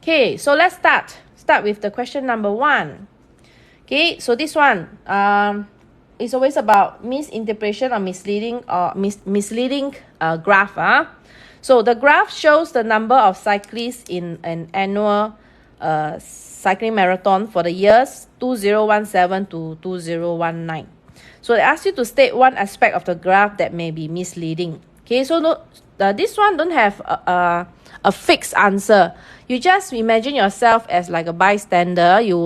Okay, so let's start with the question number 1. Okay, so this one is always about misinterpretation or misleading graph. So the graph shows the number of cyclists in an annual cycling marathon for the years 2017 to 2019. So they ask you to state one aspect of the graph that may be misleading. Okay, so this one don't have a fixed answer. You just imagine yourself as like a bystander. You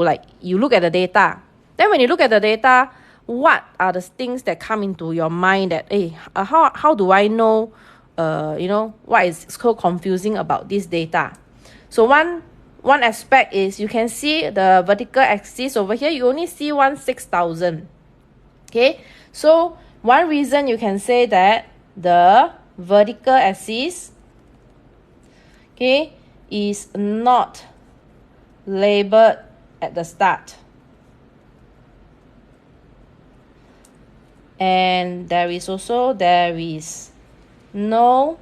look at the data. Then when you look at the data, what are the things that come into your mind that, hey, how do I know, what is so confusing about this data? So one aspect is you can see the vertical axis over here. You only see 6,000. Okay, so one reason you can say that the vertical axis, okay, is not labeled at the start. And there is no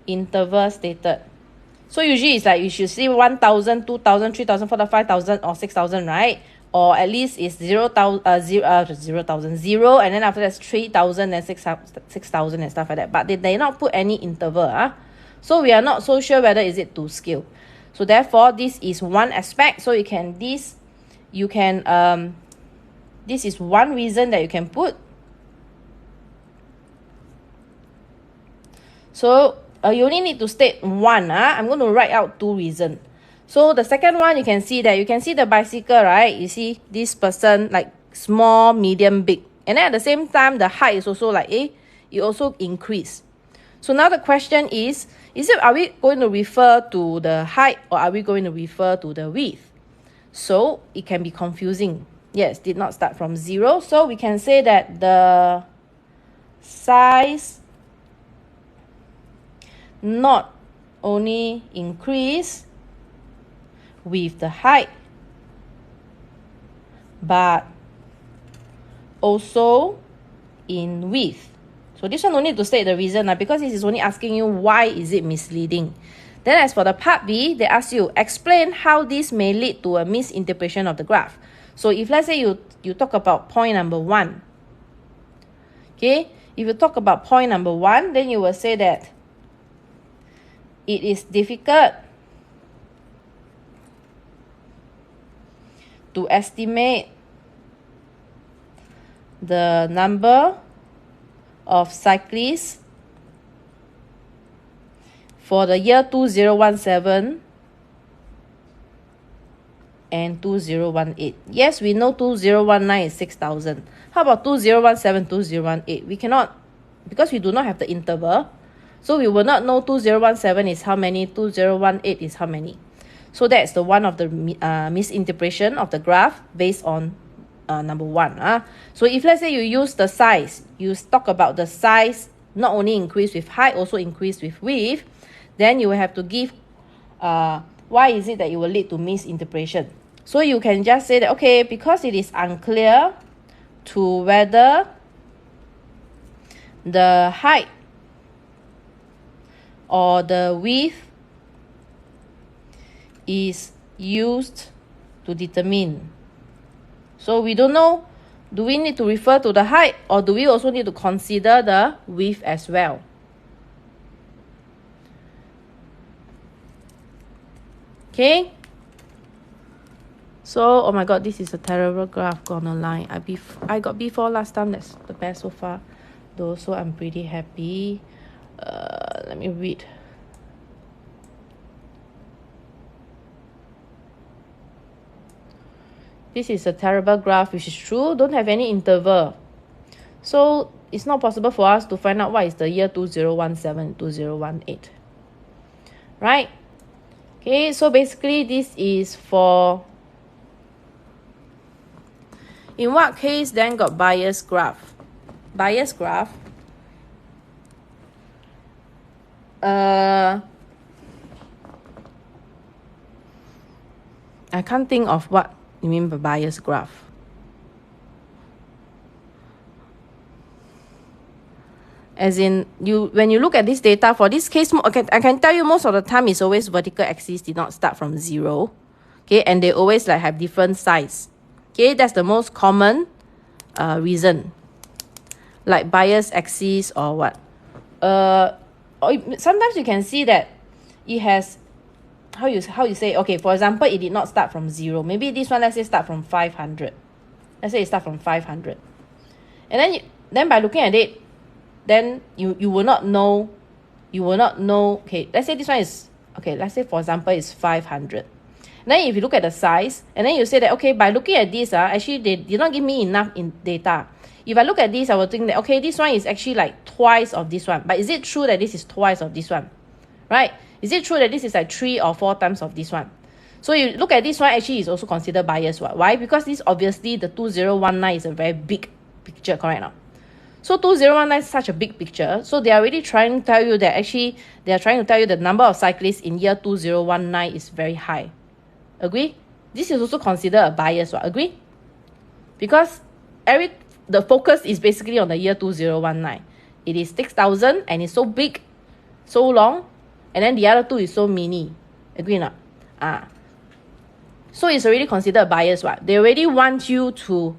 interval stated. So usually it's like you should see 1,000, 2,000, 3,000, 4,000, 5,000 or 6,000, right? Or at least it's 0, and then after that's 3,000 and 6,000 and stuff like that. But they not put any interval. So we are not so sure whether is it to scale. So therefore, this is one aspect. So this is one reason that you can put. So you only need to state one. I'm going to write out 2 reasons. So the second one, you can see the bicycle, right? You see this person like small, medium, big. And then at the same time, the height is also like, it also increase. So now the question is are we going to refer to the height or are we going to refer to the width? So it can be confusing. Yes, did not start from 0. So we can say that the size not only increase with the height, but also in width. So this one no need to state the reason because this is only asking you why is it misleading. Then as for the part B, they ask you explain how this may lead to a misinterpretation of the graph. So if let's say you talk about point number 1, okay, if you talk about point number 1, then you will say that it is difficult to estimate the number of cyclists for the year 2017 and 2018. Yes, we know 2019 is 6,000. How about 2017, 2018? We cannot, because we do not have the interval. So we will not know 2017 is how many, 2018 is how many. So that's the one of the misinterpretation of the graph based on number 1. So if let's say you use the size, you talk about the size not only increase with height, also increase with width, then you will have to give why is it that it will lead to misinterpretation. So you can just say that, okay, because it is unclear to whether the height or the width is used to determine. So we don't know, do we need to refer to the height or do we also need to consider the width as well? Okay. So, oh my god, this is a terrible graph gone online. I got B4 last time. That's the best so far, though, so I'm pretty happy. Let me read. This is a terrible graph, which is true. Don't have any interval. So it's not possible for us to find out what is the year 2017, 2018. Right? Okay, so basically this is for... In what case then got bias graph? Bias graph. I can't think of what you mean by bias graph. As in, when you look at this data, for this case, okay, I can tell you most of the time it's always vertical axis did not start from 0. Okay, and they always like have different size. Okay, that's the most common reason. Like bias axis or what. Or sometimes you can see that it has, how you say, okay, for example, it did not start from 0. Maybe this one, let's say, start from 500. Let's say it start from 500. And then by looking at it, then you will not know, okay, let's say this one is, okay, let's say, for example, it's 500. And then if you look at the size, and then you say that, okay, by looking at this, actually, they did not give me enough in data. If I look at this, I will think that, okay, this one is actually like twice of this one. But is it true that this is twice of this one? Right? Is it true that this is like 3 or 4 times of this one? So you look at this one, actually is also considered biased. Why? Because this obviously, the 2019 is a very big picture, correct now? So 2019 is such a big picture. So they are really trying to tell you that actually, they are trying to tell you the number of cyclists in year 2019 is very high. Agree? This is also considered a bias, right? Agree? Because the focus is basically on the year 2019. It is 6,000 and it's so big, so long, and then the other two is so mini. Agree or not? So it's already considered a bias, right? They already want you to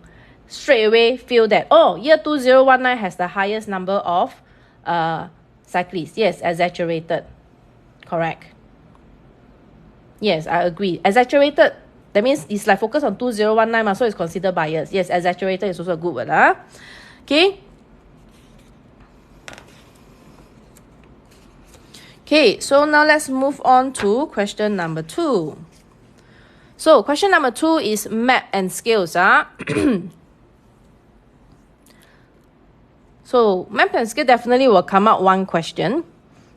straight away feel that, oh, year 2019 has the highest number of cyclists. Yes, exaggerated. Correct. Yes, I agree. Exaggerated, that means it's like focus on 2019, so it's considered bias. Yes, exaggerated is also a good word. Okay. Okay, so now let's move on to question number 2. So question number 2 is map and scales. So map and scale definitely will come out one question.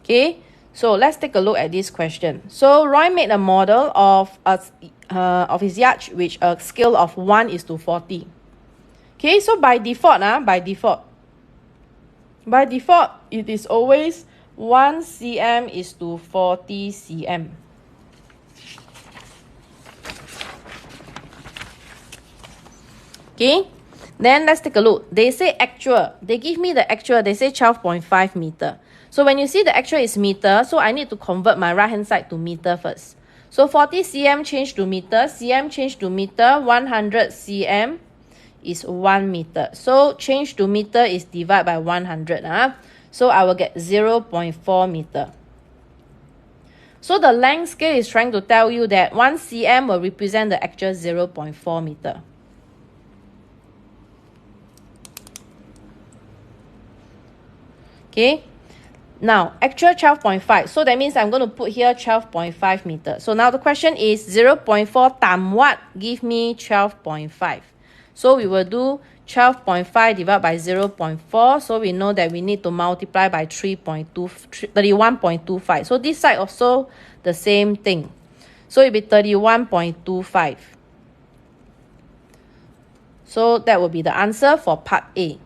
Okay, so let's take a look at this question. So Roy made a model of his yacht which a scale of 1:40. Okay, so by default, it is always 1 cm is to 40 cm. Okay, then let's take a look. They say actual. They give me the actual. They say 12.5 meter. So when you see the actual is meter, so I need to convert my right hand side to meter first. So 40 cm change to meter, cm change to meter, 100 cm is 1 meter. So change to meter is divided by 100. So I will get 0.4 meter. So the length scale is trying to tell you that 1 cm will represent the actual 0.4 meter. Okay, now actual 12.5. So that means I'm going to put here 12.5 meters. So now the question is 0.4 times what? Give me 12.5. So we will do 12.5 divided by 0.4. So we know that we need to multiply by 31.25. So this side also the same thing. So it will be 31.25. So that will be the answer for part A.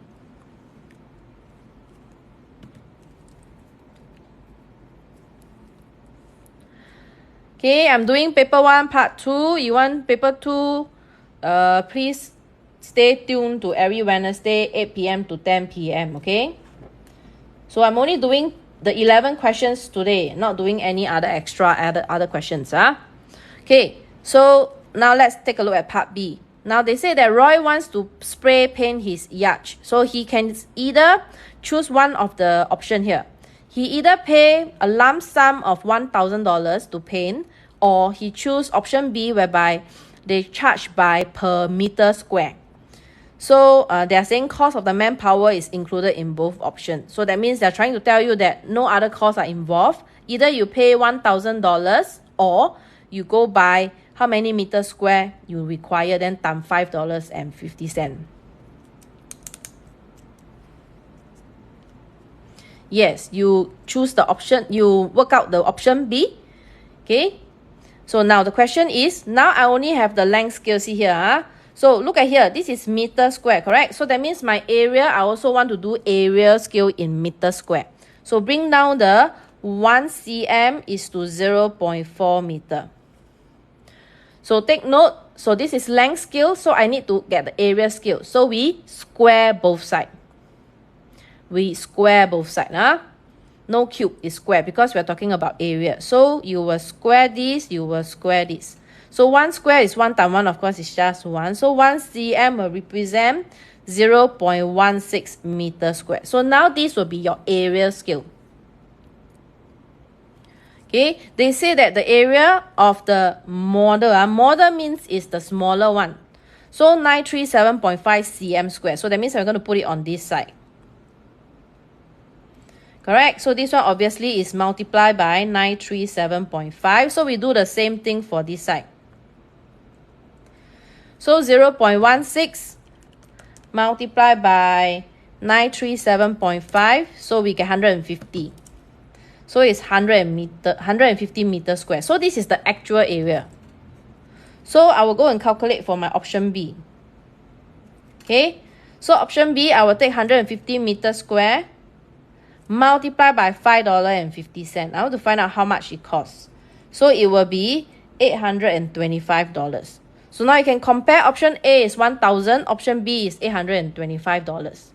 Okay, I'm doing paper 1, part 2. You want paper 2? Please stay tuned to every Wednesday, 8 p.m. to 10 p.m. Okay? So I'm only doing the 11 questions today, not doing any other extra other questions. Okay, so now let's take a look at part B. Now they say that Roy wants to spray paint his yacht. So he can either choose one of the option here. He either pay a lump sum of $1,000 to paint, or he choose option B, whereby they charge by per meter square. So they are saying cost of the manpower is included in both options. So that means they're trying to tell you that no other costs are involved. Either you pay $1,000 or you go by how many meters square you require, then times $5.50. Yes, you choose the option, you work out the option B. Okay, so now the question is, now I only have the length scale. See here, so look at here, this is meter square, correct? So that means my area, I also want to do area scale in meter square. So bring down the 1 cm is to 0.4 meter. So take note, so this is length scale, so I need to get the area scale. So we square both sides. we square both sides. No cube is square because we're talking about area. So you will square this, you will square this. So 1 square is 1 times 1, of course, is just 1. So 1 cm will represent 0.16 meter square. So now this will be your area scale. Okay, they say that the area of the model, model means is the smaller one. So 937.5 cm square. So that means I'm going to put it on this side. Correct? So this one obviously is multiplied by 937.5. So we do the same thing for this side. So 0.16 multiplied by 937.5. So we get 150. So it's 150 meters square. So this is the actual area. So I will go and calculate for my option B. Okay. So option B, I will take 150 meters square multiply by $5.50. I want to find out how much it costs. So it will be $825. So now you can compare. Option A is 1,000. Option B is $825.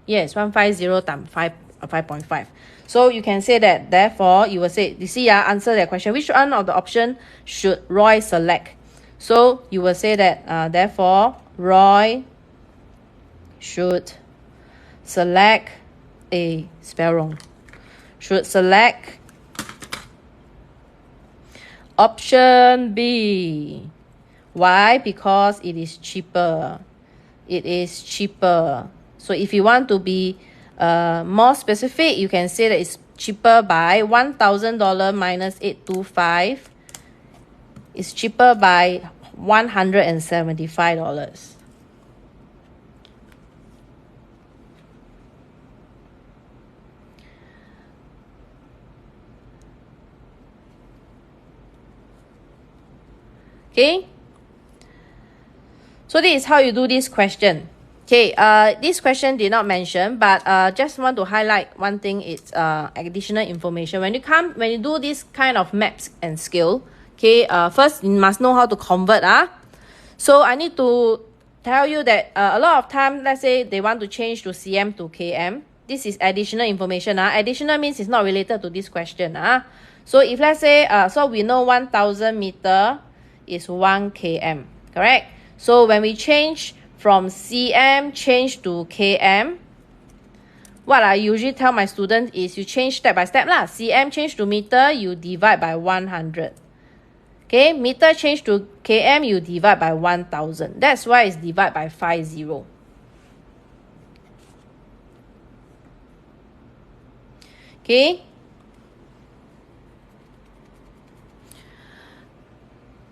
Yes, 150 times 5.5. So you can say that, therefore, you will say, you see, answer that question. Which one of the option should Roy select? So you will say that, therefore, Roy should select A. Spell wrong. Should select option B. Why? Because it is cheaper. It is cheaper. So if you want to be more specific, you can say that it's cheaper by $1,000 minus 825. It's cheaper by $175. Okay, so this is how you do this question. Okay, this question did not mention, but just want to highlight one thing. It's additional information. When you do this kind of maps and scale, okay, first you must know how to convert. So I need to tell you that a lot of time, let's say they want to change to cm to km. This is additional information. Additional means it's not related to this question. So if let's say, so we know 1,000 meter is 1 km, correct? So when we change from cm change to km, what I usually tell my students is you change step by step lah. Cm change to meter, you divide by 100. Okay, meter change to km, you divide by 1,000. That's why it's divide by 50. Okay.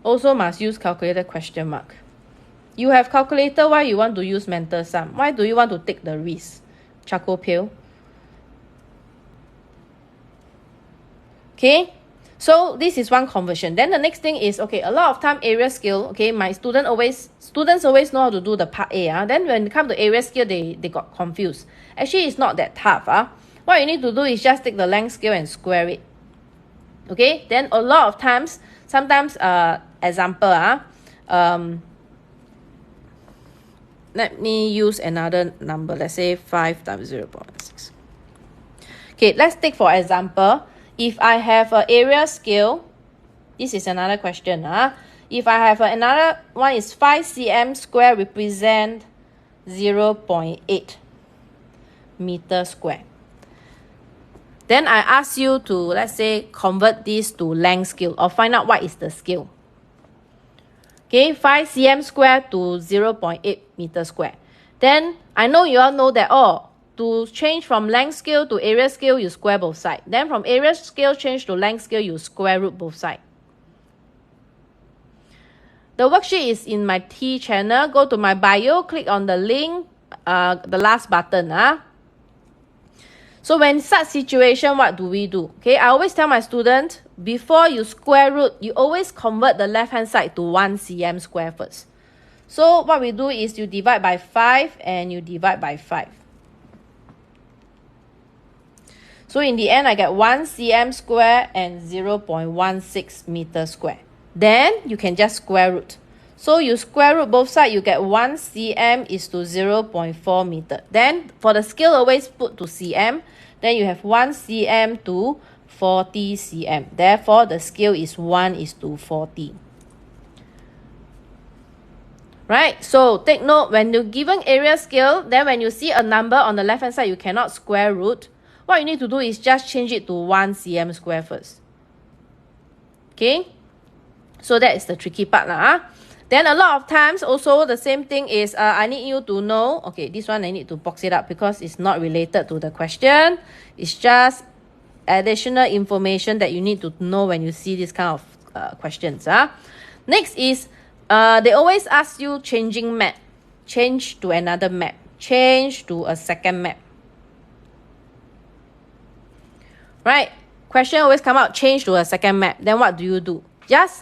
Also must use calculator question mark. You have calculator, why you want to use mental sum? Why do you want to take the risk? Charcoal pail. Okay, so this is one conversion. Then the next thing is, okay, a lot of time area scale, okay, my students always know how to do the part A. Then when it comes to area scale, they got confused. Actually, it's not that tough. What you need to do is just take the length scale and square it. Okay, then a lot of times, sometimes, example, let me use another number. Let's say 5 times 0.6. Okay, let's take for example, if I have an area scale, this is another question. If I have another one is 5 cm square represent 0.8 meter square. Then I ask you to, let's say, convert this to length scale or find out what is the scale. Okay, 5 cm square to 0.8 meter square. Then I know you all know that, to change from length scale to area scale, you square both sides. Then from area scale change to length scale, you square root both sides. The worksheet is in my T channel. Go to my bio, click on the link, the last button. So when such situation, what do we do? Okay, I always tell my students, before you square root, you always convert the left-hand side to 1 cm square first. So what we do is you divide by 5 and you divide by 5. So in the end, I get 1 cm square and 0.16 meter square. Then you can just square root. So you square root both sides, you get 1 cm is to 0.4 meter. Then for the scale, always put to cm. Then you have 1 cm to 40 cm. Therefore, the scale is 1 is to 40. Right? So take note, when you're given area scale, then when you see a number on the left-hand side, you cannot square root. What you need to do is just change it to 1 cm square first. Okay? So that is the tricky part lah. Then a lot of times also the same thing is I need you to know, okay, this one I need to box it up because it's not related to the question. It's just additional information that you need to know when you see this kind of questions. Next is, they always ask you changing map. Change to another map. Change to a second map. Right? Question always come out, change to a second map. Then what do you do?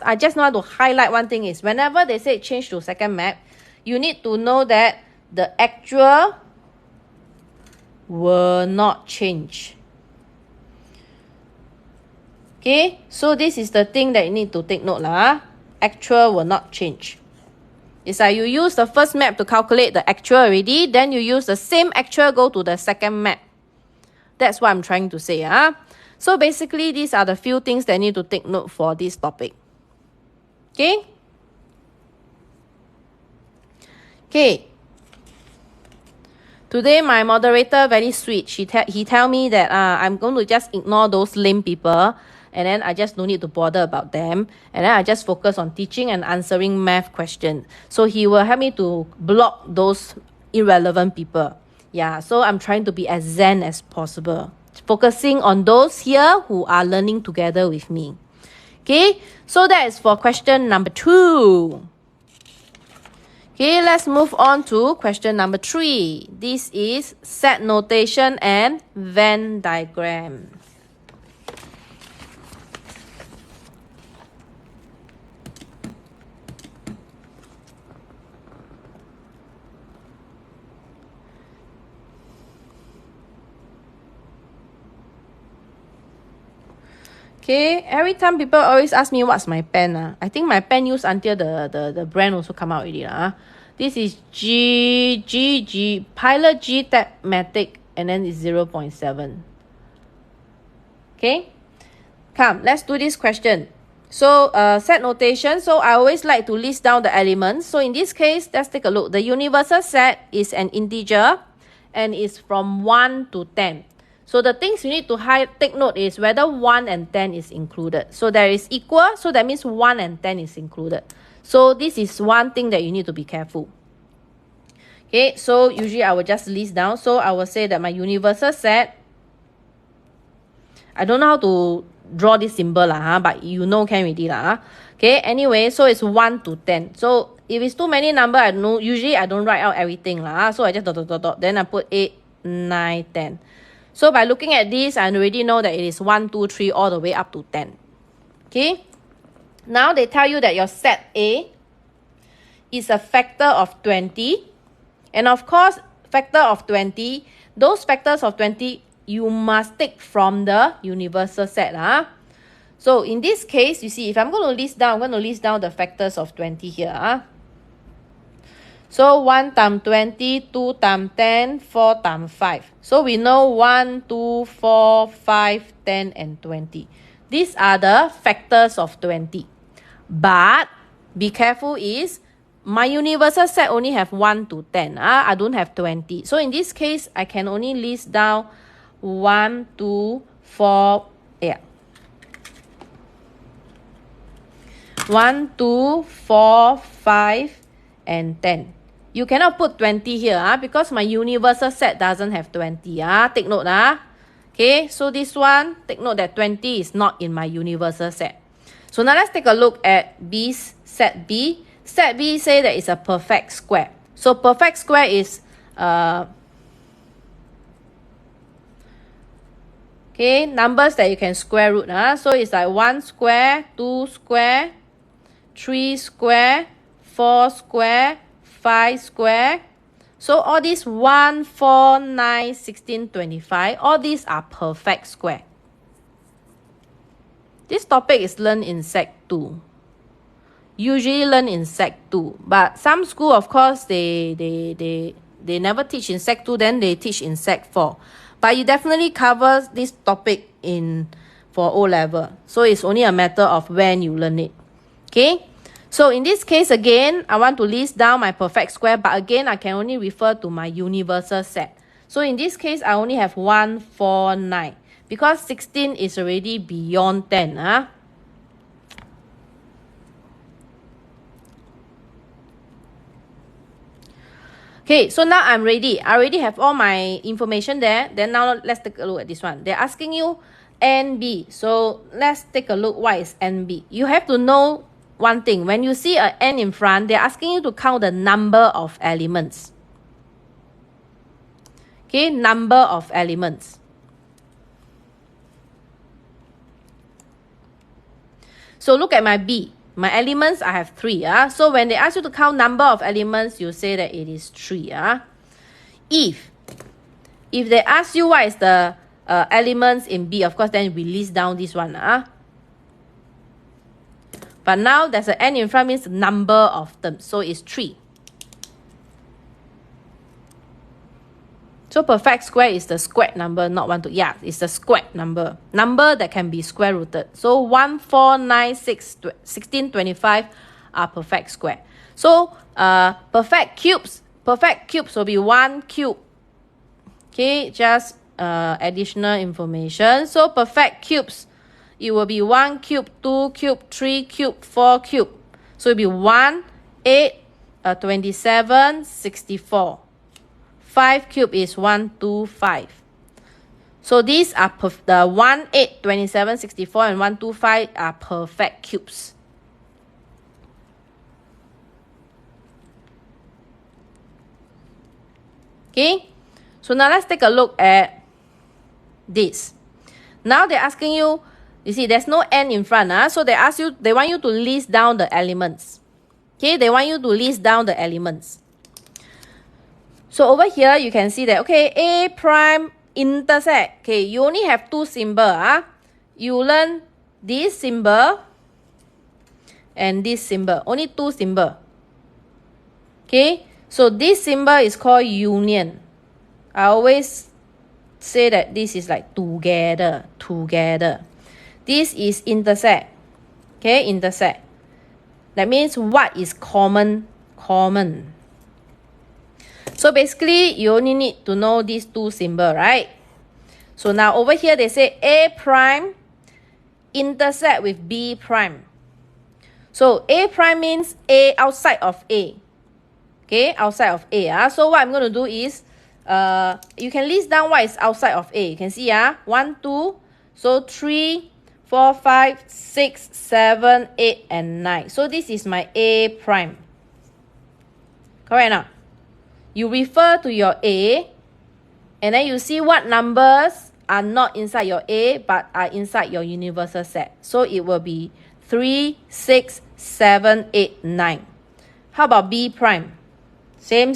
I just want to highlight one thing is, whenever they say change to second map, you need to know that the actual will not change. Okay, so this is the thing that you need to take note lah. Actual will not change. It's like you use the first map to calculate the actual already, then you use the same actual go to the second map. That's what I'm trying to say. So basically, these are the few things that you need to take note for this topic. Okay? Okay. Today, my moderator very sweet. He tell me that I'm going to just ignore those lame people, and then I just don't need to bother about them, and then I just focus on teaching and answering math questions. So he will help me to block those irrelevant people. Yeah, so I'm trying to be as zen as possible, focusing on those here who are learning together with me. Okay, so that is for question number 2. Okay, let's move on to question number 3. This is set notation and Venn diagram. Okay, every time people always ask me what's my pen. I think my pen used until the brand also come out already. This is Pilot G Tab-matic, and then it's 0.7. Okay, come, let's do this question. So set notation, so I always like to list down the elements. So in this case, let's take a look. The universal set is an integer and is from 1 to 10. So the things you need to take note is whether 1 and 10 is included. So there is equal, so that means 1 and 10 is included. So this is one thing that you need to be careful. Okay, so usually I will just list down. So I will say that my universal set, I don't know how to draw this symbol but you know can already Okay, anyway, so it's 1 to 10. So if it's too many number, I know usually I don't write out everything So I just dot. Then I put 8, 9, 10. So by looking at this, I already know that it is 1, 2, 3 all the way up to 10. Okay. Now they tell you that your set A is a factor of 20. And of course, factor of 20, those factors of 20, you must take from the universal set. So in this case, you see, if I'm going to list down, I'm going to list down the factors of 20 here. So 1 times 20, 2 times 10, 4 times 5. So we know 1, 2, 4, 5, 10, and 20. These are the factors of 20. But be careful is, my universal set only have 1 to 10. I don't have 20. So in this case, I can only list down 1, 2, 4, 1, 2, 4, 5, and 10. You cannot put 20 here because my universal set doesn't have 20. Take note. Okay, so this one, take note that 20 is not in my universal set. So now let's take a look at B's set B. Set B say that it's a perfect square. So perfect square is okay, numbers that you can square root. So it's like 1 square, 2 square, 3 square, 4 square, 5 square. So all these 1, 4, 9, 16, 25, all these are perfect square. This topic is learned in Sec 2. usually learn in Sec 2. But some school, of course, they never teach in Sec 2, then they teach in Sec 4. But you definitely cover this topic for O-level. So it's only a matter of when you learn it. Okay? So in this case, again, I want to list down my perfect square. But again, I can only refer to my universal set. So in this case, I only have 1, 4, 9. Because 16 is already beyond 10. Okay, so now I'm ready. I already have all my information there. Then now let's take a look at this one. They're asking you NB. So let's take a look what is NB. You have to know one thing. When you see an N in front, they're asking you to count the number of elements. Okay, number of elements. So look at my B. My elements, I have 3. So when they ask you to count number of elements, you say that it is 3. If they ask you what is the elements in B, of course, then we list down this one. But now there's an N in front, means number of them. So it's 3. So perfect square is the squared number, not 1, 2. Yeah, it's the squared number. Number that can be square rooted. So 1, 4, 9, 6, 16, 25 are perfect square. So perfect cubes will be 1 cube. Okay, just additional information. So perfect cubes, it will be 1 cube, 2 cube, 3 cube, 4 cube. So it will be 1, 8, 27, 64. 5 cube is 1, 2, 5. So these are the 1, 8, 27, 64 and 1, 2, 5 are perfect cubes. Okay, so now let's take a look at this. Now they're asking you, you see there's no N in front, so they want you to list down the elements. Okay, they want you to list down the elements. So over here, you can see that, okay, A prime intersect. Okay, you only have 2 symbols. You learn this symbol and this symbol. Only 2 symbols. Okay, so this symbol is called union. I always say that this is like together. This is intersect. Okay, intersect. That means what is common. So basically, you only need to know these 2 symbols, right? So now over here, they say A prime intersect with B prime. So A prime means A outside of A. Okay, outside of A. So what I'm going to do is, you can list down what is outside of A. You can see, 1, 2, so 3, 4, 5, 6, 7, 8, and 9. So this is my A prime. Correct now? You refer to your A, and then you see what numbers are not inside your A, but are inside your universal set. So it will be 3, 6, 7, 8, 9. How about B prime? Same.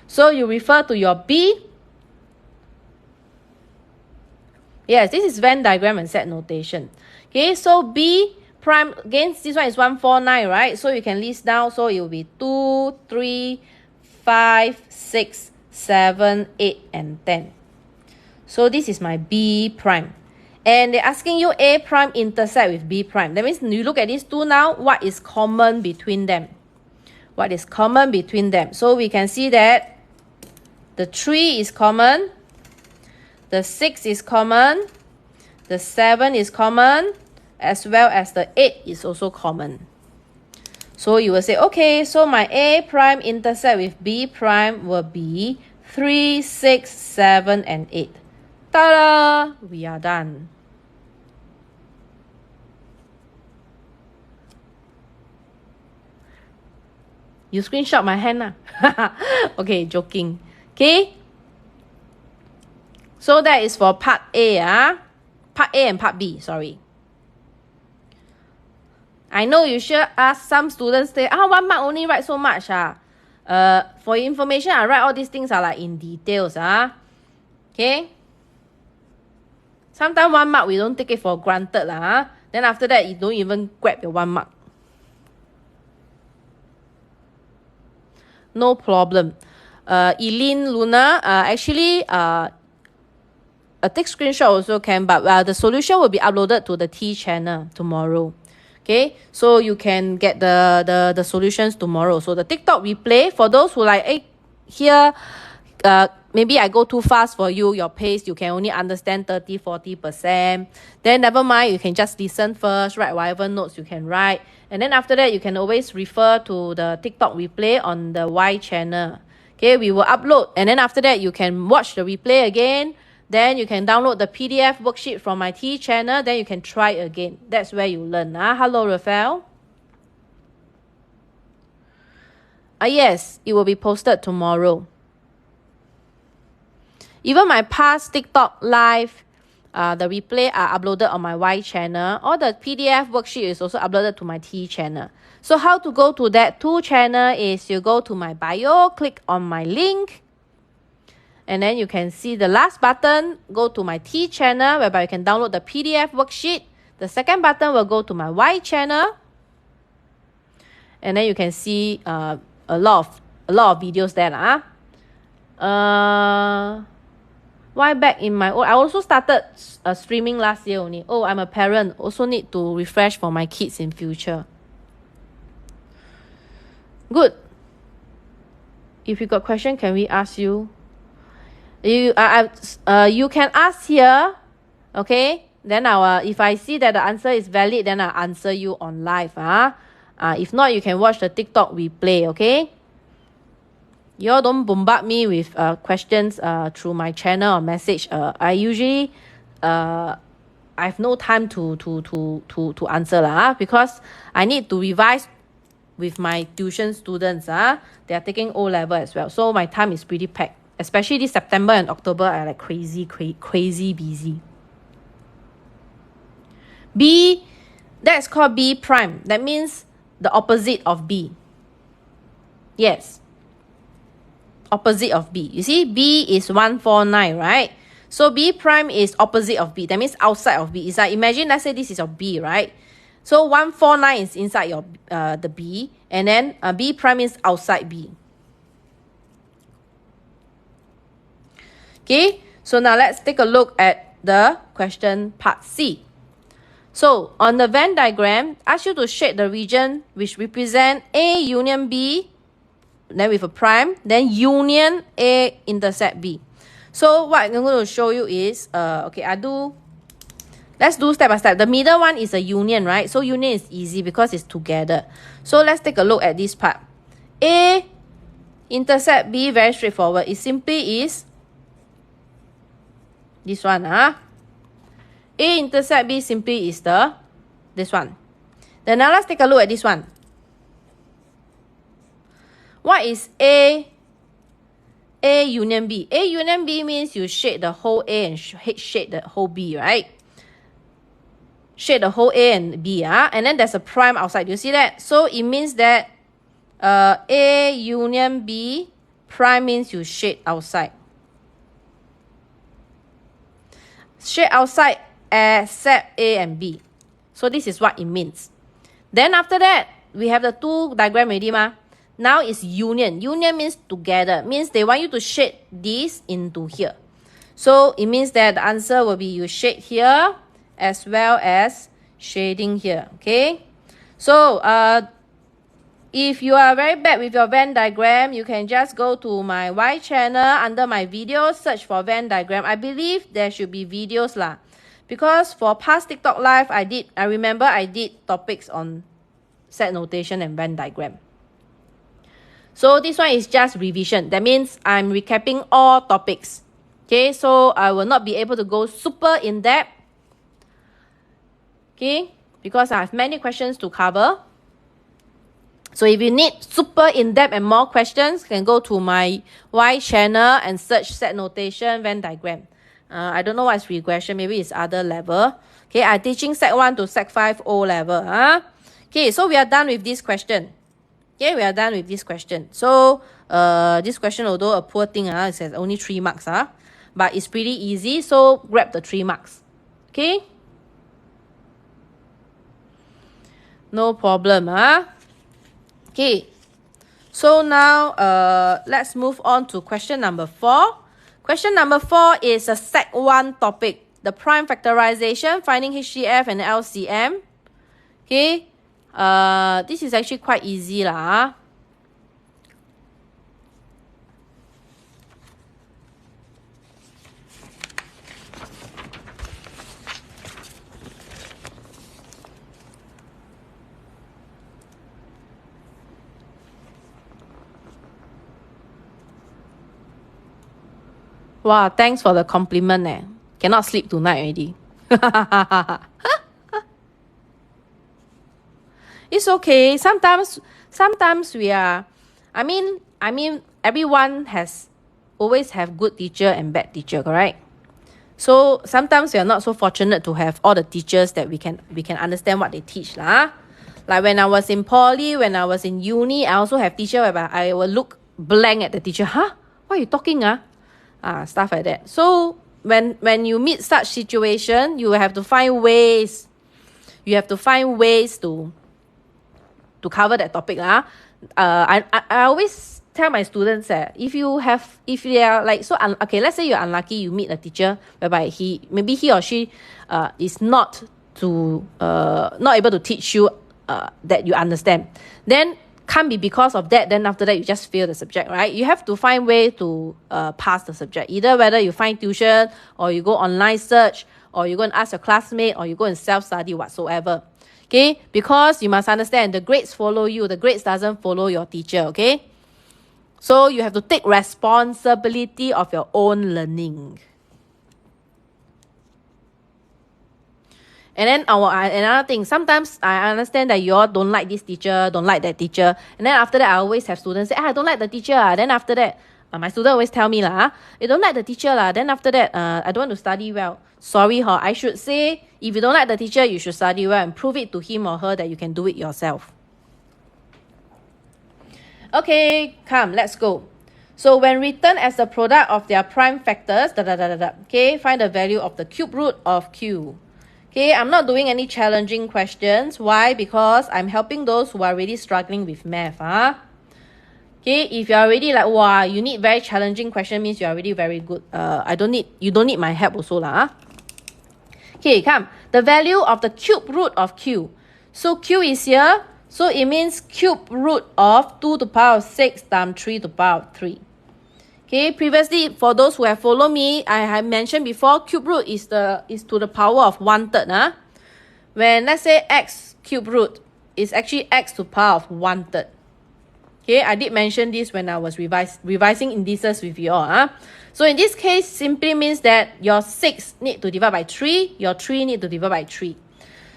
So you refer to your B. Yes, this is Venn diagram and set notation. Okay, so B prime, again, this one is 1, 4, 9, right? So you can list down, so it will be 2, 3, 5, 6, 7, 8, and 10. So this is my B prime. And they're asking you A prime intersect with B prime. That means you look at these 2 now, what is common between them? What is common between them? So we can see that the 3 is common, the 6 is common, the 7 is common, as well as the 8 is also common. So you will say, okay, so my A prime intersect with B prime will be 3, 6, 7, and 8. Ta-da! We are done. You screenshot my hand. Okay, joking. Okay. So that is for part A. Part A and part B, sorry. I know you should ask some students say, 1 mark only write so much. For your information, I write all these things are like in details. Okay? Sometimes 1 mark, we don't take it for granted. Then after that, you don't even grab your 1 mark. No problem. Eileen, Luna, actually, take screenshot also can, but the solution will be uploaded to the T channel tomorrow. Okay, so you can get the solutions tomorrow. So the TikTok replay, for those who like, hey, here, maybe I go too fast for you, your pace, you can only understand 30-40%. Then never mind, you can just listen first, write whatever notes you can write. And then after that, you can always refer to the TikTok replay on the Y channel. Okay, we will upload. And then after that, you can watch the replay again. Then you can download the PDF worksheet from my T channel. Then you can try again. That's where you learn. Hello, Rafael. Yes, it will be posted tomorrow. Even my past TikTok live, the replay are uploaded on my Y channel. All the PDF worksheet is also uploaded to my T channel. So how to go to that 2 channel is you go to my bio, click on my link. And then you can see the last button, go to my T channel, whereby you can download the PDF worksheet. The second button will go to my Y channel. And then you can see a lot of videos there. Why back in my old? I also started streaming last year only. Oh, I'm a parent. Also need to refresh for my kids in future. Good. If you got question, can we ask you? You can ask here, okay? Then if I see that the answer is valid, then I'll answer you on live. If not, you can watch the TikTok replay, okay? You all don't bombard me with questions through my channel or message. I usually I have no time to answer because I need to revise with my tuition students. They are taking O-level as well, so my time is pretty packed. Especially this September and October, I like crazy busy. B, that's called B prime. That means the opposite of B. Yes. Opposite of B. You see, B is 149, right? So B prime is opposite of B. That means outside of B. It's like, imagine, let's say this is your B, right? So 149 is inside your the B, and then B prime is outside B. Okay, so now let's take a look at the question part C. So on the Venn diagram, ask you to shade the region which represent A union B, then with a prime, then union A intersect B. So what I'm going to show you is, okay, let's do step by step. The middle one is a union, right? So union is easy because it's together. So let's take a look at this part. A intersect B, very straightforward. It simply is this one. A intersect B simply is this one. Then now let's take a look at this one. What is A union B? A union B means you shade the whole A and shade the whole B, right? Shade the whole A and B, and then there's a prime outside. You see that? So it means that A union B prime means you shade outside. Shade outside except A and B. So this is what it means. Then after that, we have the 2 diagram already, Now it's union. Union means together. Means they want you to shade this into here. So it means that the answer will be you shade here as well as shading here. Okay. So if you are very bad with your Venn diagram, you can just go to my Y channel under my videos, search for Venn diagram. I believe there should be videos because for past TikTok live, I remember I did topics on set notation and Venn diagram. So this one is just revision. That means I'm recapping all topics. Okay, so I will not be able to go super in depth. Okay, because I have many questions to cover. So if you need super in-depth and more questions, you can go to my Y channel and search set notation, Venn diagram. I don't know what's regression. Maybe it's other level. Okay, I'm teaching Sec 1 to Sec 5 O level. Okay, so we are done with this question. Okay, we are done with this question. So this question, although a poor thing, it says only 3 marks. But it's pretty easy. So grab the 3 marks. Okay? No problem. Okay, So now let's move on to question number 4. Question number 4 is a Sec 1 topic. The prime factorization, finding HCF and LCM. Okay. This is actually quite easy lah. Wow, thanks for the compliment. Cannot sleep tonight already. It's okay. Sometimes we are, I mean, everyone always have good teacher and bad teacher, correct? So sometimes we are not so fortunate to have all the teachers that we can understand what they teach lah. Like when I was in poly, when I was in uni, I also have teacher whereby I will look blank at the teacher. Huh? What are you talking? Stuff like that. So when you meet such situation, you have to find ways. You have to find ways to cover that topic. I always tell my students that if they are like so okay, let's say you're unlucky, you meet a teacher whereby maybe he or she is not able to teach you that you understand. Then can't be because of that, then after that you just fail the subject, right? You have to find way to pass the subject. Either whether you find tuition, or you go online search, or you go and ask your classmate, or you go and self-study whatsoever. Okay? Because you must understand, the grades follow you. The grades doesn't follow your teacher, okay? So you have to take responsibility of your own learning. And then another thing, sometimes I understand that you all don't like this teacher, don't like that teacher. And then after that, I always have students say, I don't like the teacher. Then after that, my student always tell me, you don't like the teacher. Then after that, I don't want to study well. Sorry, I should say, if you don't like the teacher, you should study well and prove it to him or her that you can do it yourself. Okay, come, let's go. So when written as the product of their prime factors, okay, find the value of the cube root of Q. Okay, I'm not doing any challenging questions. Why? Because I'm helping those who are really struggling with math. Okay, if you're already like, wow, you need very challenging question, means you're already very good. You don't need my help also lah. Okay, come. The value of the cube root of Q. So Q is here. So it means cube root of 2 to the power of 6 times 3 to the power of 3. Okay, previously, for those who have followed me, I have mentioned before, cube root is to the power of 1/3. When let's say x cube root is actually x to the power of 1/3. Okay, I did mention this when I was revising indices with you all. So in this case, simply means that your 6 need to divide by 3, your 3 need to divide by 3.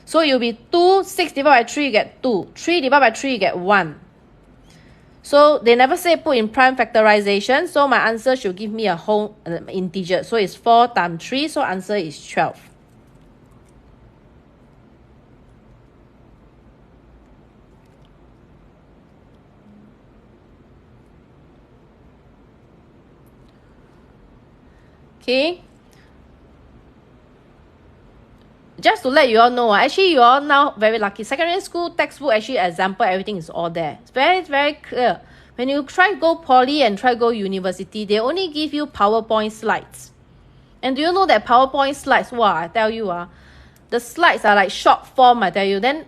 So you'll be 2, 6 divided by 3, you get 2. 3 divided by 3, you get 1. So they never say put in prime factorization. So my answer should give me a whole integer. So it's 4 times 3. So answer is 12. Okay. Just to let you all know, actually you all now very lucky. Secondary school textbook, actually example, everything is all there. It's very, very clear. When you try go poly and try go university, they only give you PowerPoint slides. And do you know that PowerPoint slides, wow, I tell you, the slides are like short form, I tell you. Then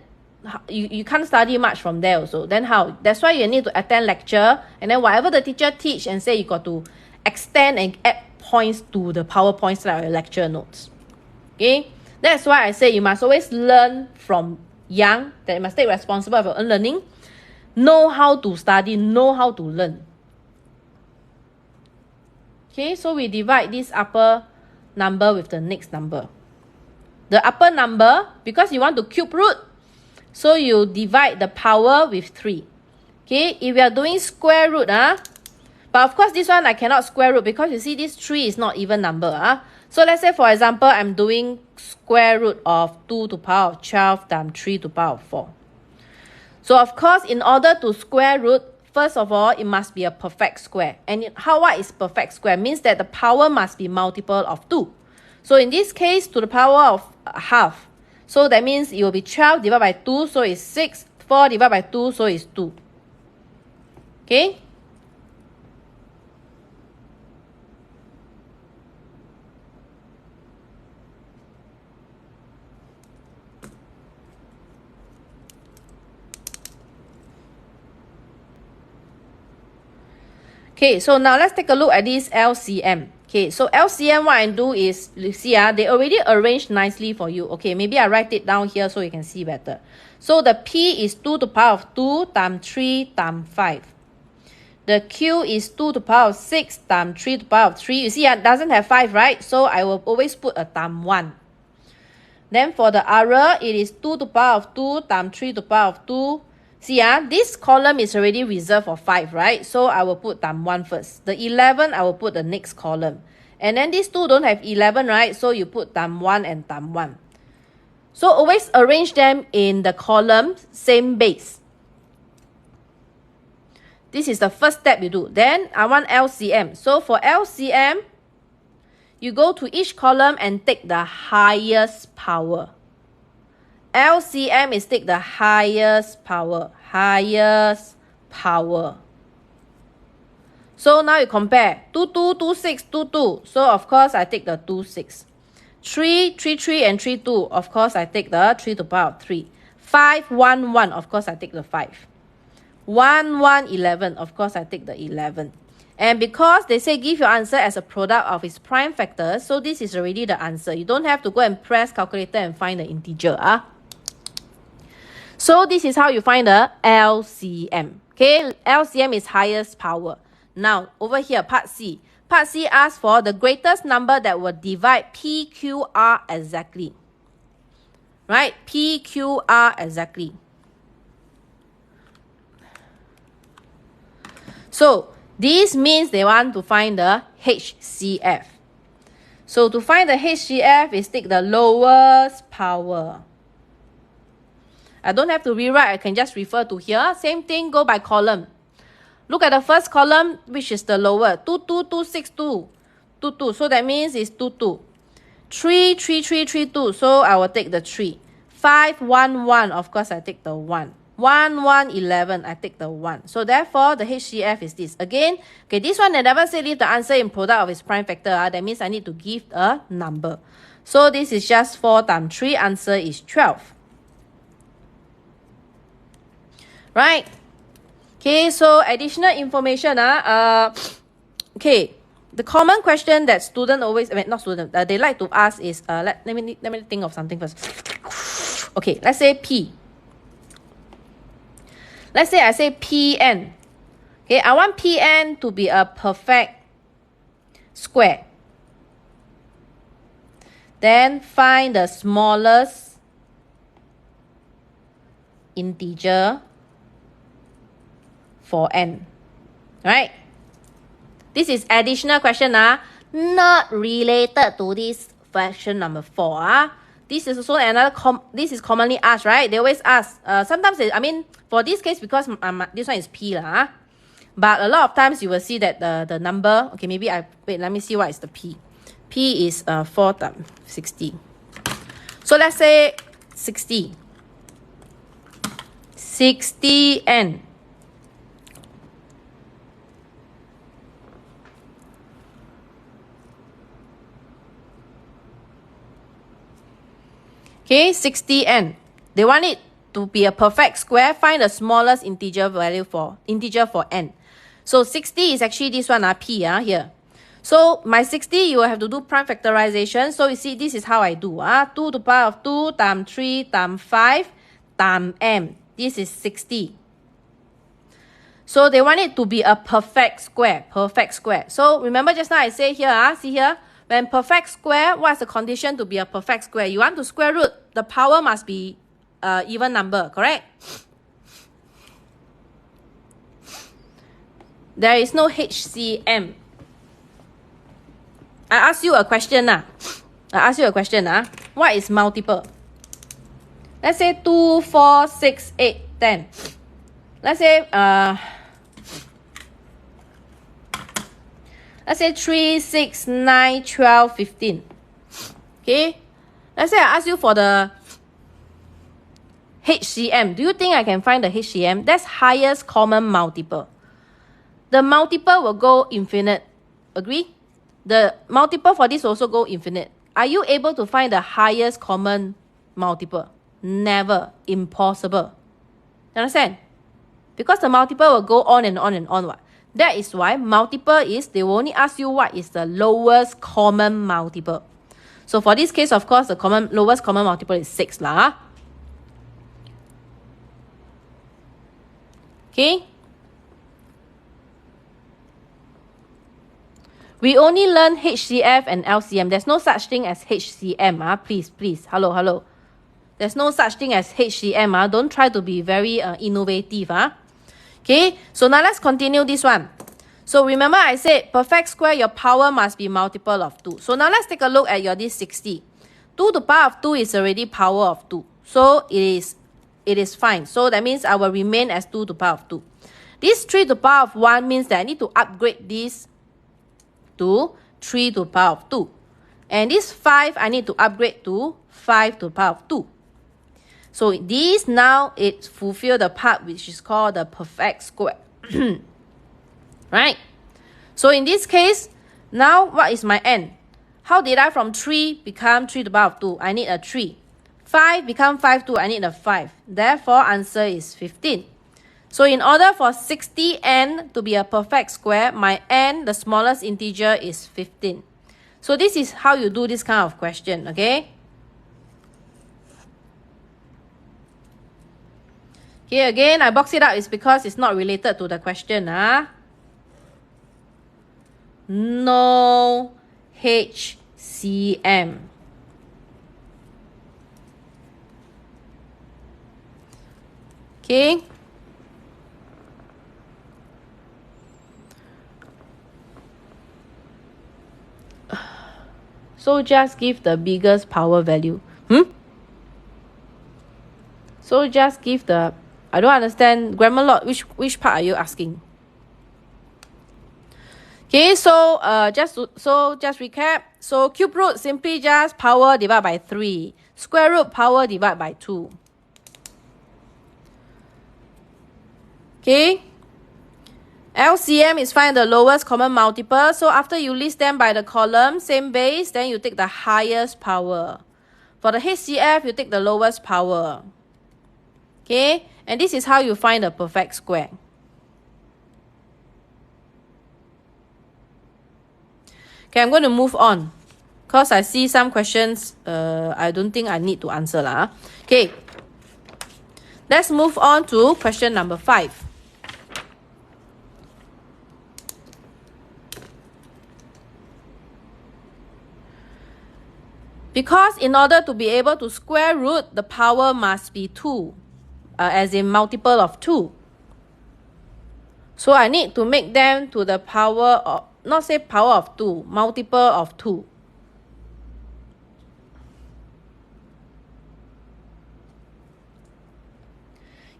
you can't study much from there also. Then how? That's why you need to attend lecture. And then whatever the teacher teach and say, you got to extend and add points to the PowerPoint slide or your lecture notes. Okay? That's why I say you must always learn from young, that you must take responsibility of your own learning. Know how to study, know how to learn. Okay, so we divide this upper number with the next number. The upper number, because you want to cube root, so you divide the power with 3. Okay, if you are doing square root, but of course this one I cannot square root because you see this 3 is not even number. So let's say, for example, I'm doing square root of 2 to the power of 12 times 3 to the power of 4. So of course, in order to square root, first of all, it must be a perfect square. And what is perfect square? Means that the power must be multiple of 2. So in this case, to the power of half. So that means it will be 12 divided by 2, so it's 6. 4 divided by 2, so it's 2. Okay? Okay, so now let's take a look at this LCM. Okay, so LCM, what I do is, you see, they already arranged nicely for you. Okay, maybe I write it down here so you can see better. So the P is 2 to the power of 2 times 3 times 5. The Q is 2 to the power of 6 times 3 to the power of 3. You see, it doesn't have 5, right? So I will always put a times 1. Then for the R, it is 2 to the power of 2 times 3 to the power of 2. See, this column is already reserved for 5, right? So I will put times 1 first. The 11, I will put the next column. And then these two don't have 11, right? So you put times 1 and times 1. So always arrange them in the column, same base. This is the first step you do. Then I want LCM. So for LCM, you go to each column and take the highest power. LCM is take the highest power. Highest power. So now you compare. 2, 2, 2, 6, 2, 2. So of course I take the 2, 6. 3, 3, 3, and 3, 2. Of course I take the 3 to the power of 3. 5, 1, 1. Of course I take the 5. 1, 1, 11. Of course I take the 11. And because they say give your answer as a product of its prime factors, so this is already the answer. You don't have to go and press calculator and find the integer. So this is how you find the LCM. Okay, LCM is highest power. Now, over here, part C. Part C asks for the greatest number that will divide PQR exactly. Right? PQR exactly. So, this means they want to find the HCF. So, to find the HCF is take the lowest power. I don't have to rewrite, I can just refer to here. Same thing, go by column. Look at the first column, which is the lower. 2, 2, 2, 6, 2. 2, 2. So that means it's 2, 2. 3, 3, 3, 3, 2. So I will take the 3. 5, 1, 1. Of course, I take the 1. 1, 1, 11. I take the 1. So therefore, the HCF is this. Again, okay, this one, they never say leave the answer in product of its prime factor. That means I need to give a number. So this is just 4 times 3. Answer is 12. Right? Okay, so additional information. Okay, the common question that student always, not student, they like to ask is, let me think of something first. Okay, let's say P. Let's say I say Pn. Okay, I want Pn to be a perfect square. Then find the smallest integer for n. Right? This is additional question, not related to this question number 4. This is also another, this is commonly asked, right? They always ask, sometimes, for this case, because this one is P, but a lot of times you will see that the number, okay, maybe wait, let me see what is the P. P is 4 times 60. So let's say 60. 60n. Okay, 60n. They want it to be a perfect square. Find the smallest integer for n. So 60 is actually this one, P, here. So my 60, you will have to do prime factorization. So you see, this is how I do. 2 to the power of 2 times 3 times 5 times m. This is 60. So they want it to be a perfect square. Perfect square. So remember just now I say here, see here, when perfect square, what's the condition to be a perfect square? You want to square root, the power must be even number, correct? There is no HCM. I ask you a question. What is multiple? Let's say 2, 4, 6, 8, 10. Let's say 3, 6, 9, 12, 15. Okay? Let's say I ask you for the HCM. Do you think I can find the HCM? That's highest common multiple. the multiple will go infinite. Agree? The multiple for this also go infinite. Are you able to find the highest common multiple? Never. Impossible. Understand? Because the multiple will go on and on and on. What? That is why multiple is, they will only ask you what is the lowest common multiple. So for this case, of course, the lowest common multiple is 6 lah. Okay? We only learn HCF and LCM. There's no such thing as HCM. Please. Hello. There's no such thing as HCM. Don't try to be very innovative. Okay, so now let's continue this one. So remember I said perfect square, your power must be multiple of 2. So now let's take a look at your this 60. 2 to the power of 2 is already power of 2. So it is fine. So that means I will remain as 2 to the power of 2. This 3 to the power of 1 means that I need to upgrade this to 3 to the power of 2. And this 5, I need to upgrade to 5 to the power of 2. So this now, it fulfills the part which is called the perfect square. Right? So in this case, now what is my n? How did I from 3 become 3 to the power of 2? I need a 3. 5 become 5 2, I need a 5. Therefore, answer is 15. So in order for 60n to be a perfect square, my n, the smallest integer, is 15. So this is how you do this kind of question, okay? Here again, I box it out is because it's not related to the question. No HCM. Okay. So just give the biggest power value. So just give the... I don't understand. Grammar lot, which part are you asking? Okay, so just recap. So cube root, simply just power divided by 3. Square root, power divided by 2. Okay. LCM is find the lowest common multiple. So after you list them by the column, same base, then you take the highest power. For the HCF, you take the lowest power. Okay, and this is how you find the perfect square. Okay, I'm going to move on. Because I see some questions, I don't think I need to answer lah. Okay, let's move on to question number 5. Because in order to be able to square root, the power must be 2. As in multiple of 2. So I need to make them to the power of, not say power of 2, multiple of 2.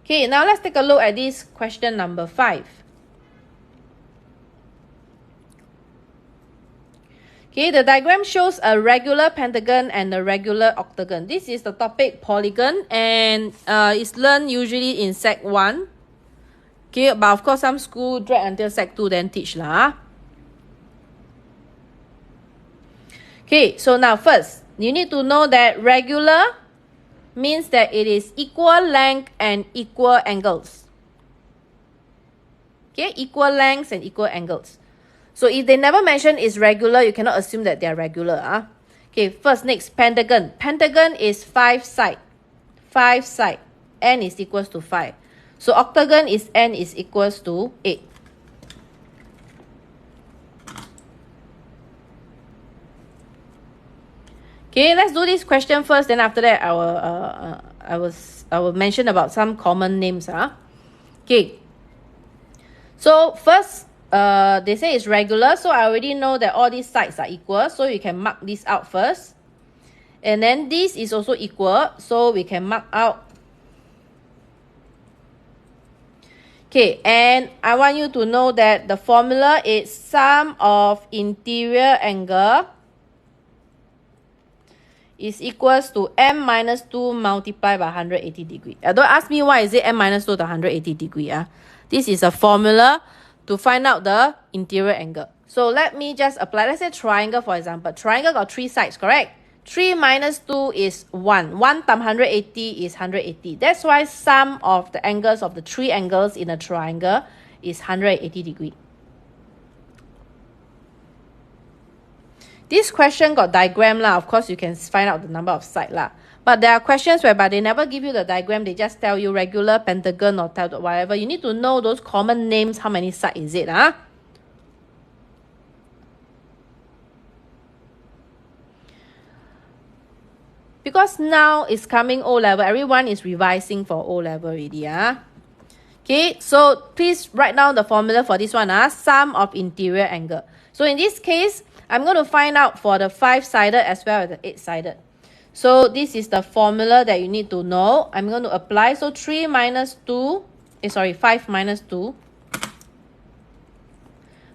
Okay, now let's take a look at this question number 5. Okay, the diagram shows a regular pentagon and a regular octagon. This is the topic polygon, and it's learned usually in Sec 1. Okay, but of course some school drag until Sec 2 then teach lah. Okay, so now first, you need to know that regular means that it is equal length and equal angles. Okay, equal lengths and equal angles. So if they never mention is regular, you cannot assume that they are regular. Okay, first, next, pentagon. Pentagon is 5 side. 5 side. N is equals to 5. So octagon is N is equals to 8. Okay, let's do this question first. Then after that, I will mention about some common names. Okay. So first, they say it's regular, so I already know that all these sides are equal, so you can mark this out first. And then this is also equal, so we can mark out. Okay, and I want you to know that the formula is sum of interior angle is equals to m minus 2 multiplied by 180 degree. Don't ask me why is it m minus 2 to 180 degree. This is a formula to find out the interior angle. So let me just apply. Let's say triangle, for example. Triangle got 3 sides, correct? 3 minus 2 is 1. 1 times 180 is 180. That's why sum of the angles of the 3 angles in a triangle is 180 degree. This question got diagram lah. Of course, you can find out the number of sides lah. But there are questions whereby they never give you the diagram. They just tell you regular, pentagon, or whatever. You need to know those common names. How many sides is it? Huh? Because now it's coming O-level. Everyone is revising for O-level already. Huh? Okay, so please write down the formula for this one. Sum of interior angle. So in this case, I'm going to find out for the 5-sided as well as the 8-sided. So this is the formula that you need to know. I'm going to apply. So 5 minus 2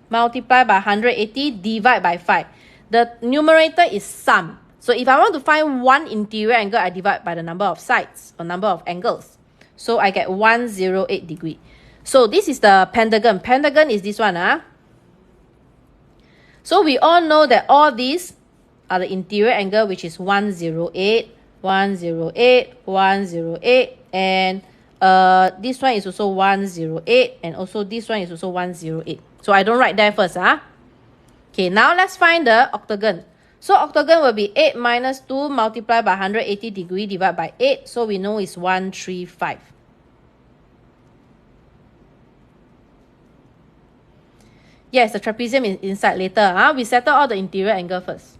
multiply by 180 divide by 5. The numerator is sum. So if I want to find one interior angle, I divide by the number of sides or number of angles. So I get 108 degree. So this is the pentagon. Pentagon is this one. So we all know that all these are the interior angle, which is 108, 108, 108, and this one is also 108, and also this one is also 108. So I don't write there first. Okay, now let's find the octagon. So octagon will be 8 minus 2 multiplied by 180 degree divided by 8. So we know it's 135. Yes, the trapezium is inside later. We settle all the interior angle first.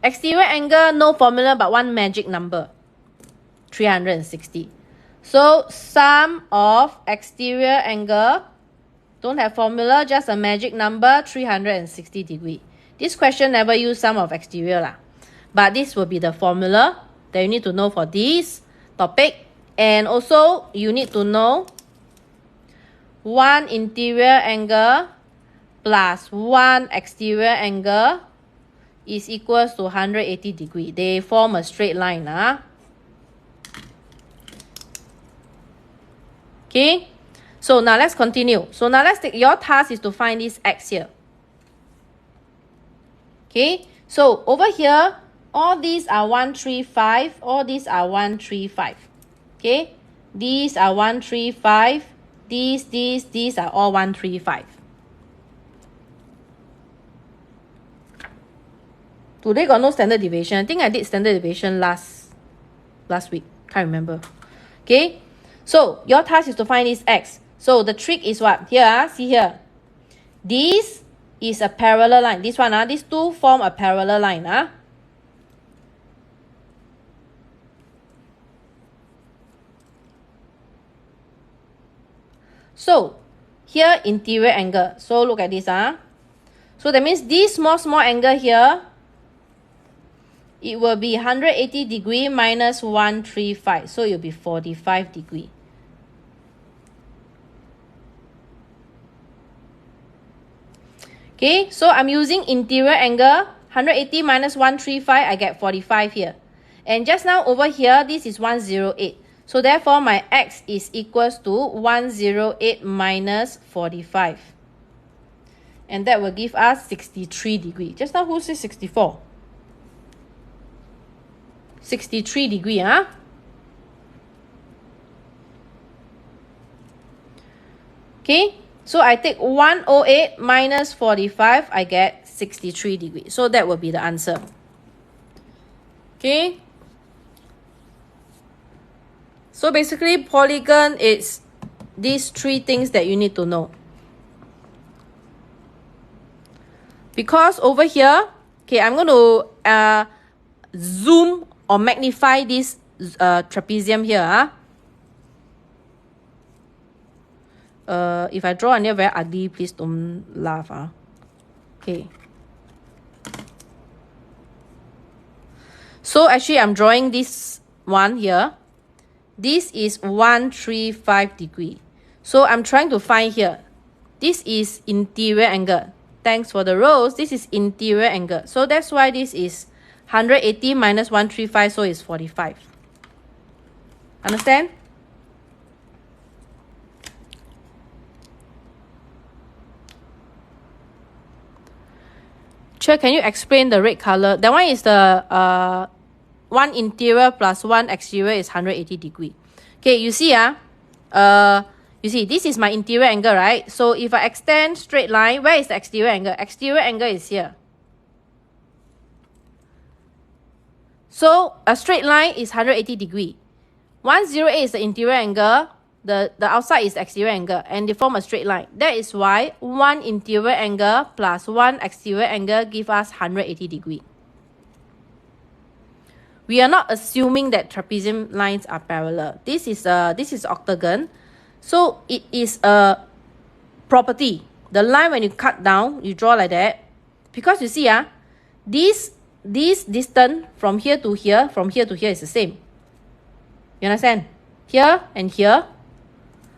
Exterior angle, no formula but one magic number. 360. So sum of exterior angle, don't have formula, just a magic number, 360 degree. This question never use sum of exterior lah. But this will be the formula that you need to know for this topic. And also, you need to know one interior angle plus one exterior angle is equals to 180 degree. They form a straight line. Okay. So now let's continue. So now let's take, your task is to find this x here. Okay. So over here, all these are 135. All these are 135. Okay. These are 135. These are all 135. Today got no standard deviation. I think I did standard deviation last week. Can't remember. Okay. So your task is to find this x. So the trick is what? Here, see here. This is a parallel line. This one, these two form a parallel line. So here interior angle. So look at this. So that means this small angle here, it will be 180 degree minus 135. So it will be 45 degree. Okay, so I'm using interior angle. 180 minus 135, I get 45 here. And just now over here, this is 108. So therefore, my x is equals to 108 minus 45. And that will give us 63 degree. Just now, who said 64? 63 degree, Okay. So I take 108 minus 45, I get 63 degrees. So that will be the answer. Okay. So basically, polygon is these three things that you need to know. Because over here, okay, I'm going to zoom or magnify this trapezium here. If I draw near very ugly, please don't laugh. Okay. So actually, I'm drawing this one here. This is 135 degree. So I'm trying to find here. This is interior angle. Thanks for the rows. This is interior angle. So that's why this is 180 minus 135. So it's 45. Understand? Teacher, can you explain the red color? That one is the one interior plus one exterior is 180 degree. Okay, you see you see this is my interior angle, right? So if I extend straight line, where is the exterior angle? Exterior angle is here. So a straight line is 180 degree. 108 is the interior angle, the outside is the exterior angle, and they form a straight line. That is why one interior angle plus one exterior angle give us 180 degree. We are not assuming that trapezium lines are parallel. This is octagon. So it is a property. The line when you cut down, you draw like that. Because you see, this distance from here to here, from here to here is the same. You understand? Here and here.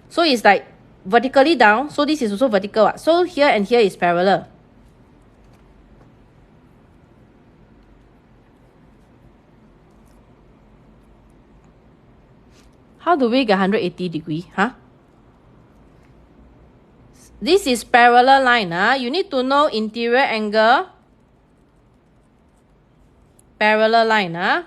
So it's like vertically down. So this is also vertical. So here and here is parallel. How do we get 180 degree? This is parallel line. You need to know interior angle. Parallel line.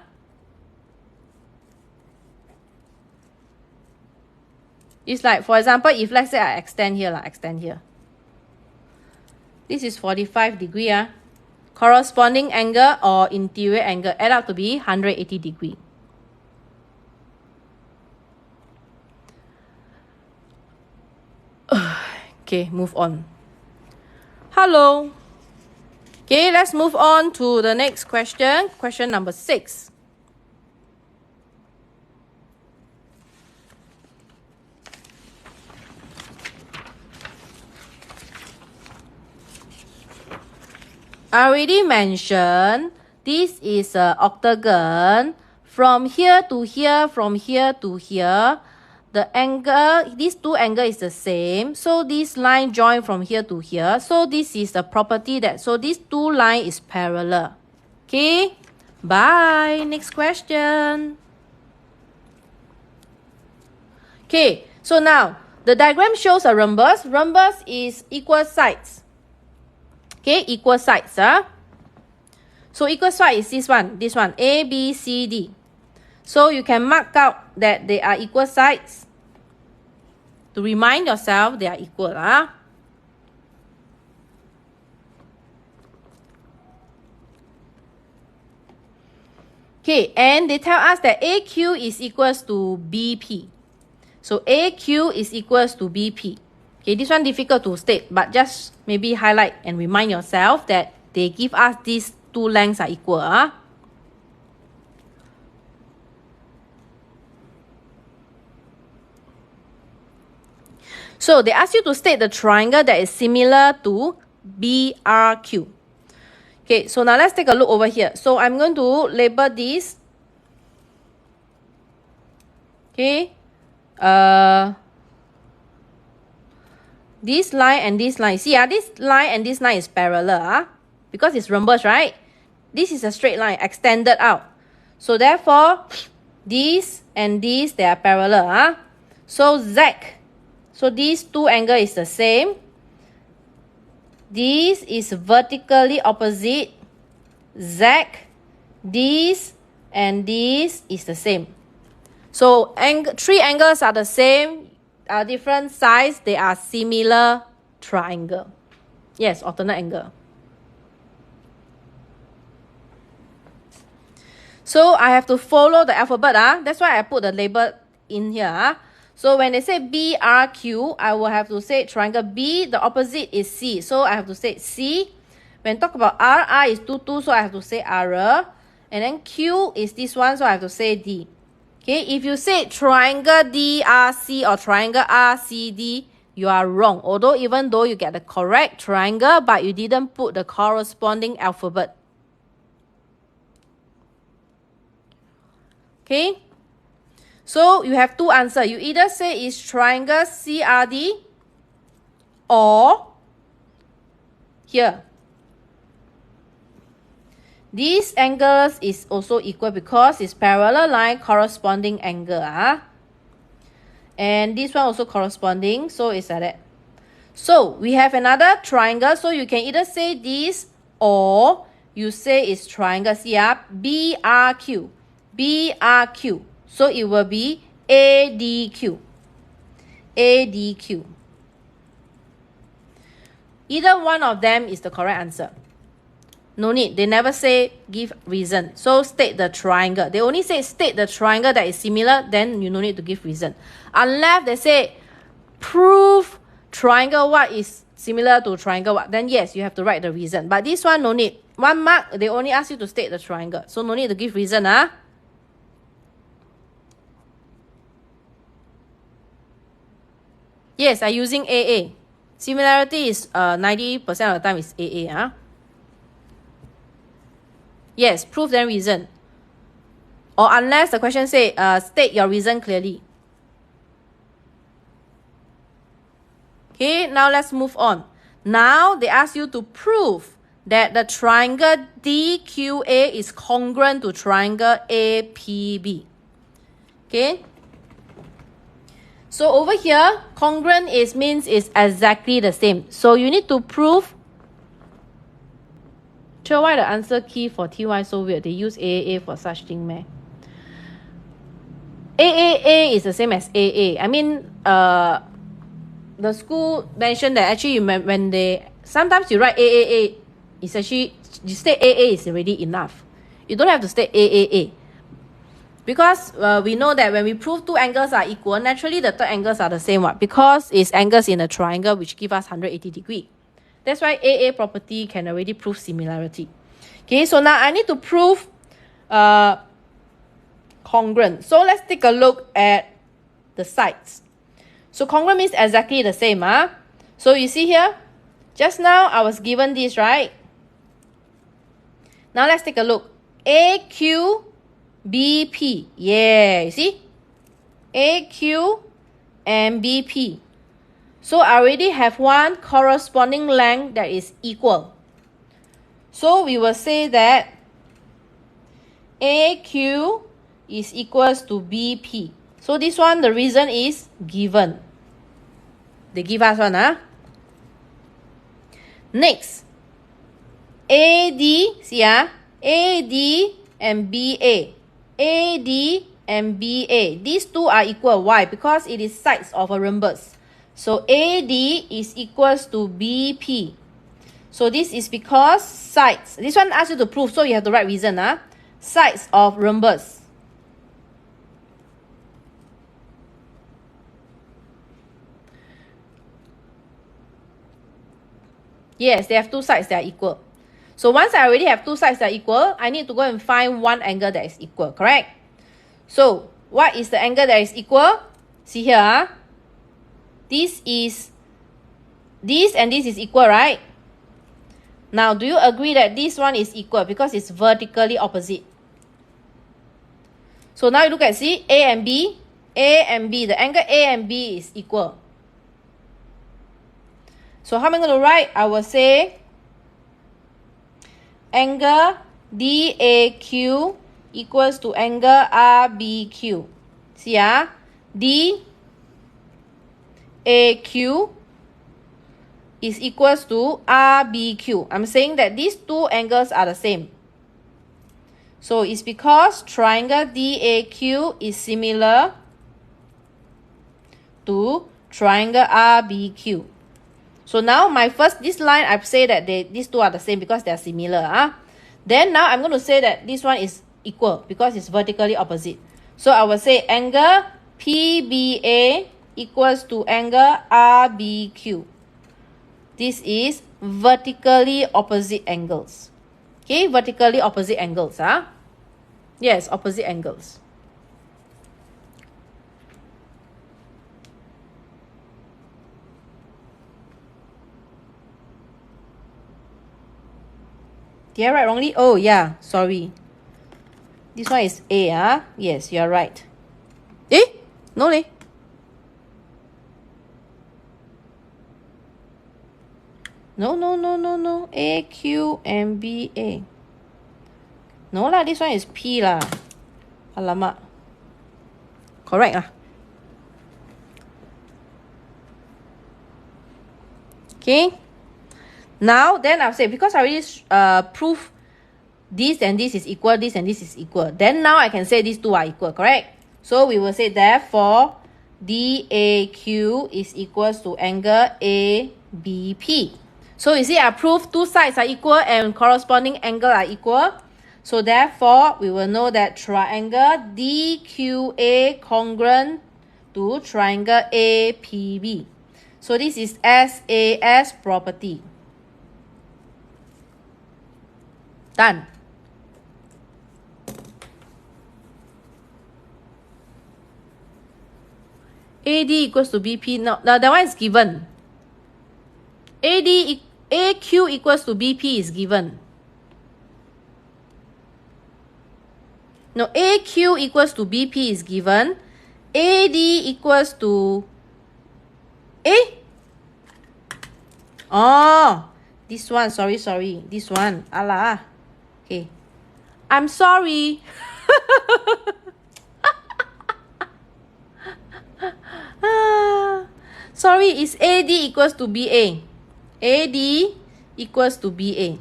It's like, for example, if let's say I extend here. This is 45 degree. Corresponding angle or interior angle add up to be 180 degree. Okay, move on. Hello. Okay, let's move on to the next question. Question number 6. I already mentioned this is an octagon. From here to here, from here to here, the angle, these two angles is the same. So this line join from here to here. So this is the property that, so these two line is parallel. Okay, bye. Next question. Okay, so now the diagram shows a rhombus. Rhombus is equal sides. Okay, equal sides. So equal side is this one, A, B, C, D. So you can mark out that they are equal sides. To remind yourself they are equal. Okay, and they tell us that AQ is equals to BP. So AQ is equals to BP. Okay, this one difficult to state, but just maybe highlight and remind yourself that they give us these two lengths are equal. So they ask you to state the triangle that is similar to BRQ. Okay, so now let's take a look over here. So I'm going to label this. Okay. This line and this line. See, this line and this line is parallel. Because it's rhombus, right? This is a straight line extended out. So therefore, this and this, they are parallel. So Z. So these two angles is the same. This is vertically opposite. Z. This and this is the same. So three angles are the same, different size. They are similar triangle. Yes, alternate angle. So I have to follow the alphabet. That's why I put the label in here. So when they say BRQ, I will have to say triangle B. The opposite is C. So I have to say C. When talk about R is 2, 2. So I have to say R. And then Q is this one. So I have to say D. Okay, if you say triangle DRC or triangle RCD, you are wrong. Although even though you get the correct triangle, but you didn't put the corresponding alphabet. Okay, so you have two answers. You either say it's triangle CRD or here. These angles is also equal because it's parallel line corresponding angle. And this one also corresponding, so it's like that. So we have another triangle, so you can either say this or you say it's triangle. See, BRQ. BRQ. So it will be ADQ. ADQ. Either one of them is the correct answer. No need. They never say give reason. So state the triangle. They only say state the triangle that is similar, then you no need to give reason. Unless they say prove triangle what is similar to triangle what, then yes, you have to write the reason. But this one no need. 1 mark, they only ask you to state the triangle. So no need to give reason. Yes, I'm using AA. Similarity is 90% of the time is AA. Yes, prove then reason. Or unless the question say, state your reason clearly. Okay, now let's move on. Now they ask you to prove that the triangle DQA is congruent to triangle APB. Okay. So over here, congruent means it's exactly the same. So you need to prove. Sure, why the answer key for TY so weird? They use AAA for such thing, man. AAA is the same as AA. I mean, the school mentioned that actually when they sometimes you write AAA, it's actually you state AA is already enough. You don't have to state AAA. Because we know that when we prove two angles are equal, naturally the third angles are the same one. Because it's angles in a triangle which give us 180 degrees. That's why AA property can already prove similarity. Okay, so now I need to prove congruent. So let's take a look at the sides. So congruent means exactly the same. So you see here, just now I was given this, right? Now let's take a look. AQ BP. Yeah, you see? AQ and BP. So I already have one corresponding length that is equal. So we will say that AQ is equals to BP. So this one, the reason is given. They give us one. Next, AD, see AD and BA. AD and BA. These two are equal. Why? Because it is sides of a rhombus. So AD is equals to BP. So this is because sides. This one asks you to prove, so you have the right reason. Sides of rhombus. Yes, they have two sides that are equal. So once I already have two sides that are equal, I need to go and find one angle that is equal, correct? So what is the angle that is equal? See here. This and this is equal, right? Now, do you agree that this one is equal because it's vertically opposite? So now you look at, see, A and B. The angle A and B is equal. So how am I going to write? I will say angle DAQ equals to angle RBQ. See, DAQ is equals to RBQ. I'm saying that these two angles are the same. So it's because triangle DAQ is similar to triangle RBQ. So now this line, I've said that these two are the same because they are similar. Then now I'm going to say that this one is equal because it's vertically opposite. So I will say angle PBA equals to angle RBQ. This is vertically opposite angles. Okay, vertically opposite angles. Yes, opposite angles. Did I write wrongly? Oh, yeah, sorry. This one is A, Yes, you are right. No leh. No. A, Q, and B, A. No lah, this one is P lah. Alamak. Correct . Okay. Now, then I'll say, because I already prove this and this is equal, this and this is equal. Then now I can say these two are equal, correct? So we will say, therefore, DAQ is equals to angle ABP. So you see, I proved two sides are equal and corresponding angle are equal. So therefore, we will know that triangle DQA congruent to triangle APB. So this is SAS property. Done. AD equals to BP. Now that one is given. AQ equals to BP is given. No, AQ equals to BP is given. AD equals to A. Oh, this one. Sorry. This one. Allah. Okay. I'm sorry. Sorry, it's AD equals to BA. AD equals to BA.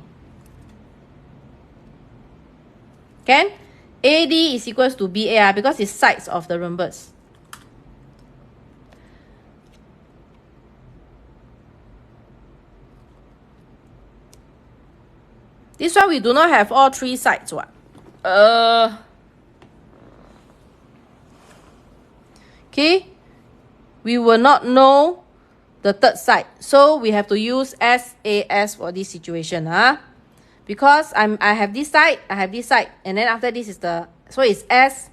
Can? AD is equals to BA because it's sides of the rhombus. This one we do not have all three sides. What? Okay. We will not know the third side. So we have to use SAS for this situation. Because I have this side, I have this side. And then after this is the... So it's SAS.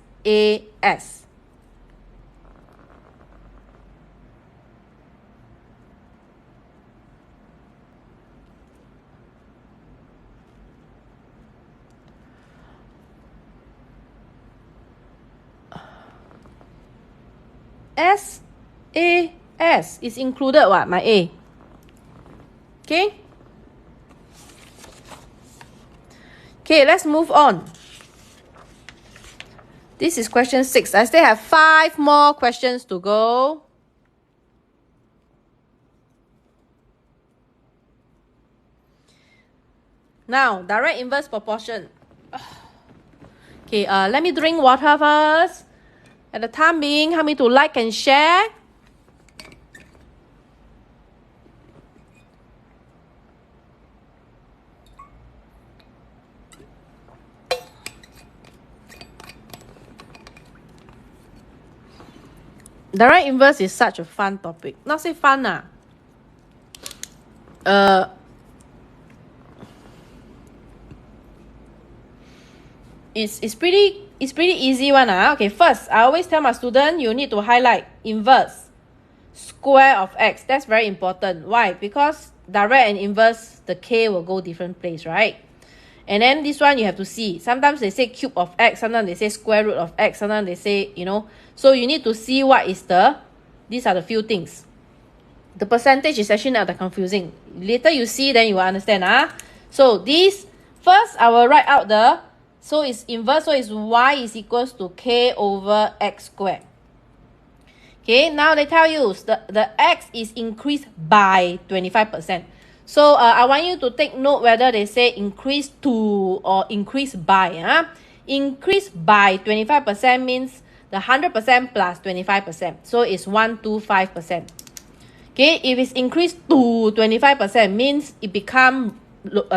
SAS is included what? My A. Okay? Okay, let's move on. This is question 6. I still have 5 more questions to go. Now, direct inverse proportion. Okay, let me drink water first. At the time being, help me to like and share. Direct inverse is such a fun topic. Not say fun It's pretty easy one. Okay, first, I always tell my student you need to highlight inverse square of x. That's very important. Why? Because direct and inverse, the k will go different place, right? And then this one you have to see. Sometimes they say cube of x, sometimes they say square root of x, sometimes they say, you know. So you need to see what is these are the few things. The percentage is actually not that confusing. Later you see, then you will understand. So this, first I will write out so it's inverse, so it's y is equals to k over x squared. Okay, now they tell you the x is increased by 25%. So I want you to take note whether they say increase to or increase by. Increase by 25% means the 100% plus 25%. So it's 125%. Okay, if it's increased to 25% means it become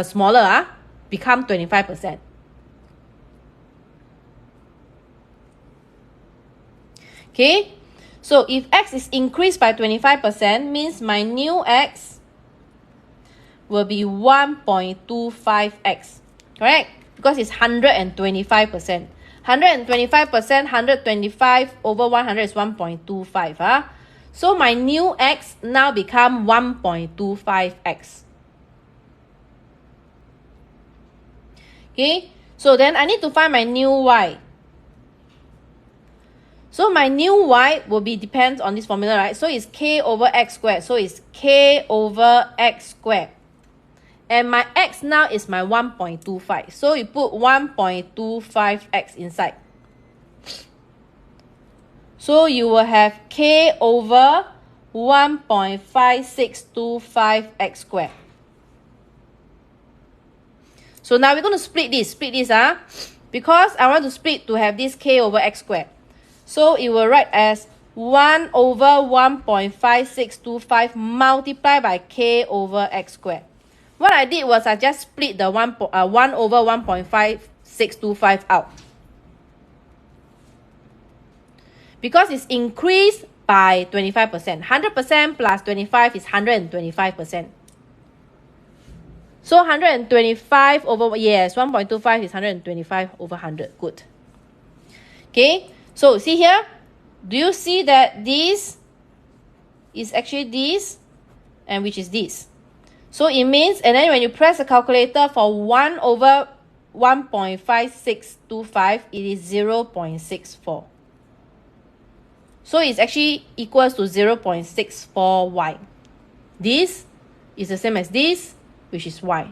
smaller, become 25%. Okay, so if x is increased by 25% means my new x will be 1.25x, correct? Because it's 125%. 125%, 125 over 100 is 1.25. So my new x now become 1.25x. Okay, so then I need to find my new y. So my new y will be depends on this formula, right? So it's k over x squared. So it's k over x squared. And my x now is my 1.25. So you put 1.25x inside. So you will have k over 1.5625x squared. So now we're going to split this, because I want to split to have this k over x squared. So it will write as 1 over 1.5625 multiplied by k over x squared. What I did was I just split the 1 over 1.5625 out. Because it's increased by 25%. 100% plus 25 is 125%. So 125 over, yes, 1.25 is 125 over 100. Good. Okay, so see here. Do you see that this is actually this, and which is this? So it means, and then when you press the calculator for 1 over 1.5625, it is 0.64. So it's actually equals to 0.64y. This is the same as this, which is y.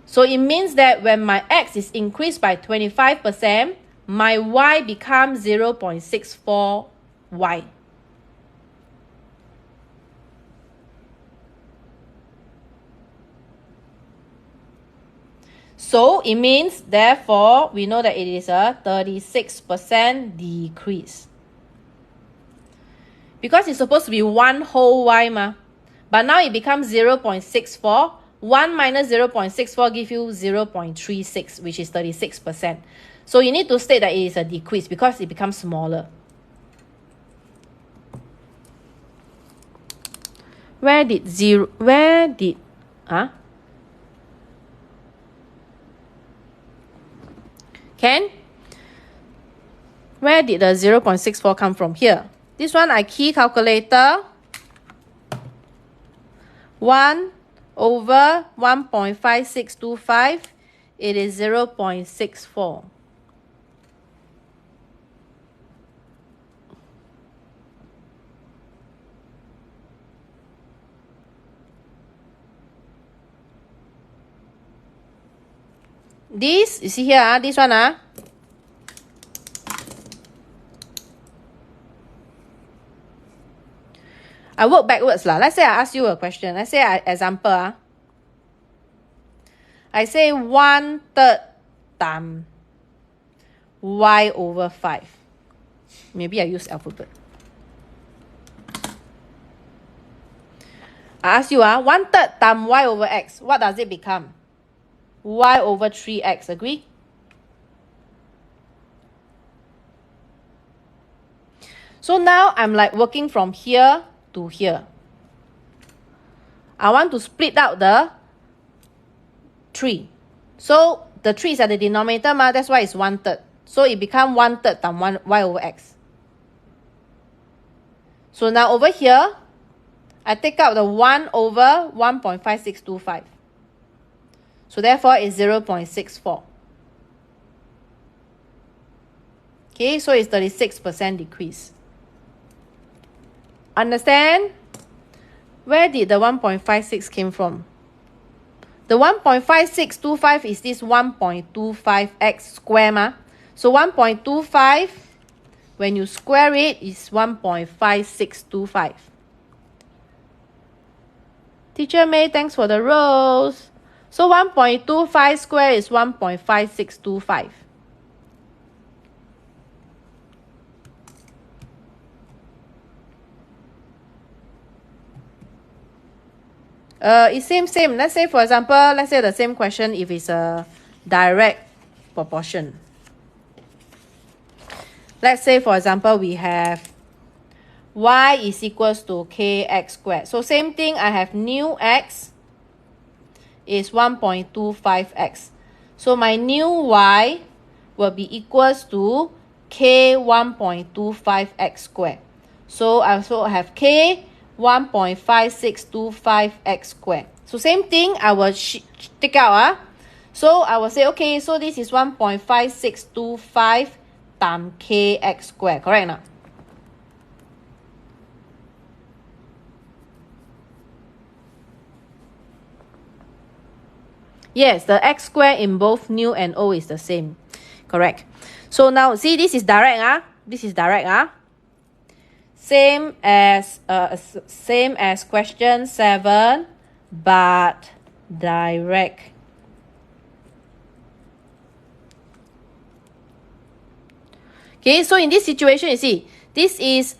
So it means that when my x is increased by 25%, my y becomes 0.64y. So it means, therefore, we know that it is a 36% decrease. Because it's supposed to be 1 whole y, but now it becomes 0.64. 1 minus 0.64 gives you 0.36, which is 36%. So you need to state that it is a decrease because it becomes smaller. Ken? Where did the 0.64 come from? Here. This one I key calculator. 1 over 1.5625. It is 0.64. This, you see here, this one, I work backwards. Let's say I ask you a question. Let's say, example, I say 1/3 times y over 5. Maybe I use alphabet. I ask you, 1/3 times y over x. What does it become? Y over 3x, agree? So now I'm like working from here to here. I want to split out the 3. So the 3 is at the denominator, that's why it's 1/3. So it becomes 1/3 times y over x. So now over here, I take out the 1 over 1.5625. So therefore, it's 0.64. Okay, so it's 36% decrease. Understand? Where did the 1.56 came from? The 1.5625 is this 1.25x square, So 1.25, when you square it, is 1.5625. Teacher May, thanks for the rose. So 1.25 square is 1.5625. It's same. Let's say, for example, let's say the same question if it's a direct proportion. Let's say, for example, we have y is equals to kx squared. So same thing, I have new x is 1.25x. So my new y will be equals to k 1.25x squared. So I also have k 1.5625x squared. So same thing, I will take out. So I will say, okay, so this is 1.5625 times kx squared. Correct now? Yes, the x squared in both new and old is the same. Correct. So now, see, this is direct. This is direct. Same as question 7, but direct. Okay, so in this situation, you see, this is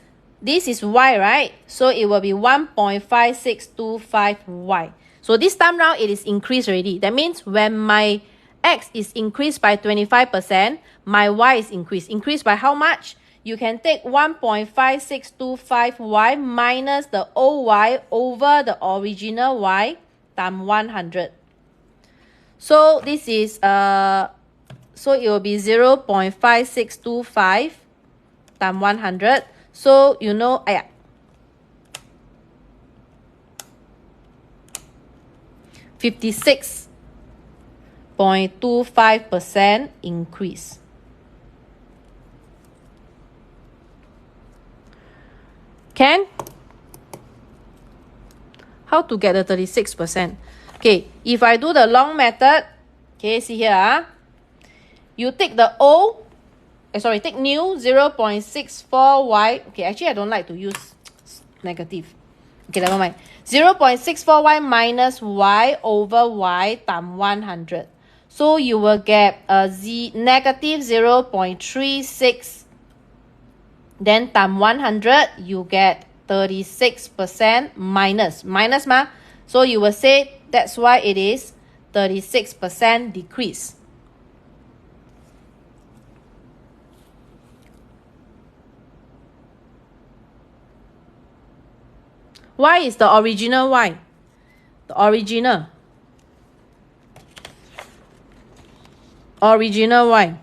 y, right? So it will be 1.5625y. So this time round, it is increased already. That means when my x is increased by 25%, my y is increased. Increased by how much? You can take 1.5625y minus the oy over the original y times 100. So this is so it will be 0.5625 times 100. So you know, 56.25% increase. Can? How to get the 36%? Okay, if I do the long method, okay, see here, you take the take new 0.64y. Okay, actually I don't like to use negative. Okay, never mind. 0.64y minus y over y times 100. So you will get a negative 0.36. Then times 100, you get 36% minus. Minus ma. So you will say that's why it is 36% decrease. Y is the original y. The original y.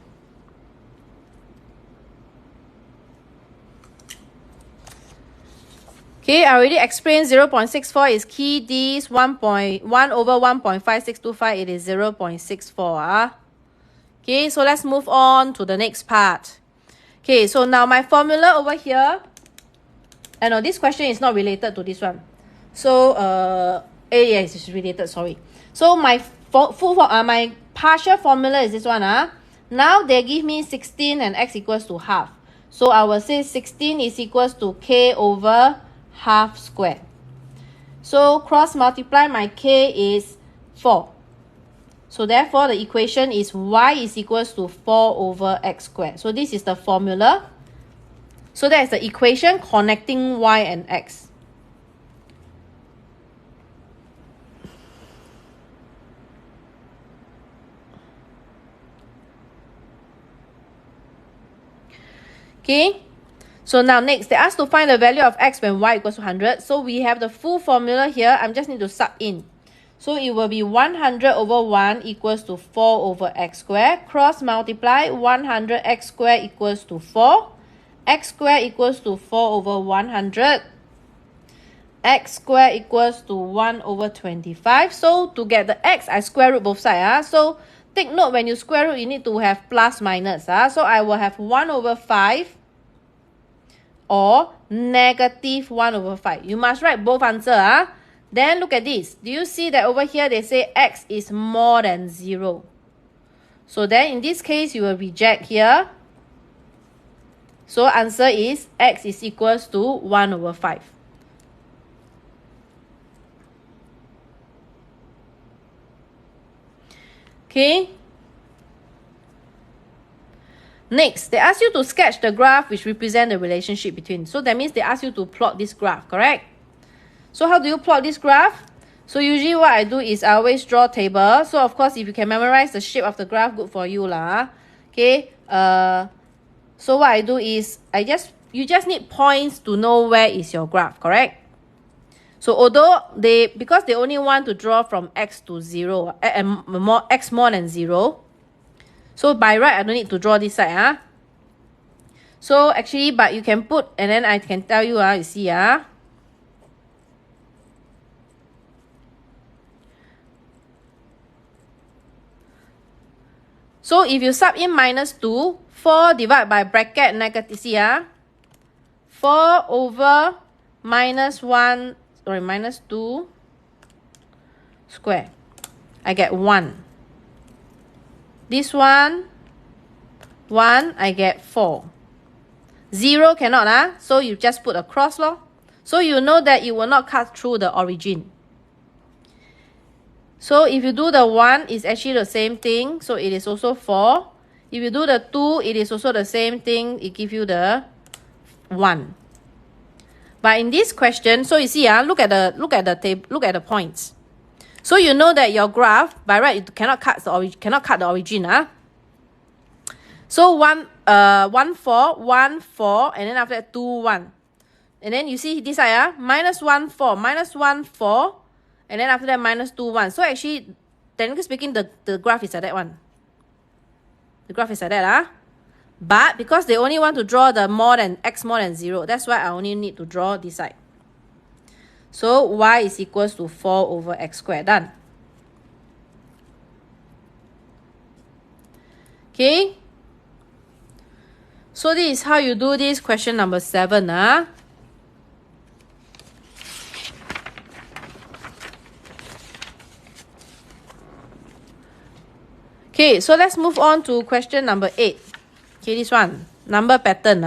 Okay, I already explained 0.64 is key. This 1 over 1.5625, it is 0.64. Okay, so let's move on to the next part. Okay, so now my formula over here. No, this question is not related to this one. So, yes, it's related, sorry. So, my my partial formula is this one. Now, they give me 16 and x equals to half. So, I will say 16 is equals to k over half square. So, cross multiply my k is 4. So, therefore, the equation is y is equals to 4 over x squared. So, this is the formula. So that is the equation connecting y and x. Okay. So now next, they ask to find the value of x when y equals to 100. So we have the full formula here. I just need to sub in. So it will be 100 over 1 equals to 4 over x squared. Cross multiply 100x squared equals to 4. X squared equals to 4 over 100. X squared equals to 1 over 25. So to get the x, I square root both sides. So take note, when you square root, you need to have plus minus. So I will have 1 over 5 or negative 1 over 5. You must write both answers. Then look at this. Do you see that over here they say x is more than 0? So then in this case, you will reject here. So answer is x is equals to 1 over 5. Okay. Next, they ask you to sketch the graph which represent the relationship between. So that means they ask you to plot this graph, correct? So how do you plot this graph? So usually what I do is I always draw a table. So of course, if you can memorize the shape of the graph, good for you lah. Okay. So what I do is you just need points to know where is your graph, correct? So although because they only want to draw from x to 0, x more than 0. So by right, I don't need to draw this side. So actually, but you can put, and then I can tell you, you see, So if you sub in minus 2, 4 divided by bracket negative, see, 4 over minus 1, sorry, minus 2 square. I get 1. This one, 1, I get 4. 0 cannot, so you just put a cross, lor. So you know that it will not cut through the origin. So if you do the 1, it's actually the same thing. So it is also 4. If you do the 2, it is also the same thing. It gives you the 1. But in this question, so you see, look at the points. So you know that your graph, by right, you cannot cut the origin. So 1, 1, 4, 1, 4, and then after that 2, 1. And then you see this side, minus 1, 4, minus 1, 4, and then after that minus 2, 1. So actually, technically speaking, the graph is like that one. The graph is like that, But because they only want to draw the x more than 0, that's why I only need to draw this side. So y is equals to 4 over x squared. Done. Okay. So this is how you do this question number 7. Okay, so let's move on to question number 8. Okay, this one. Number pattern.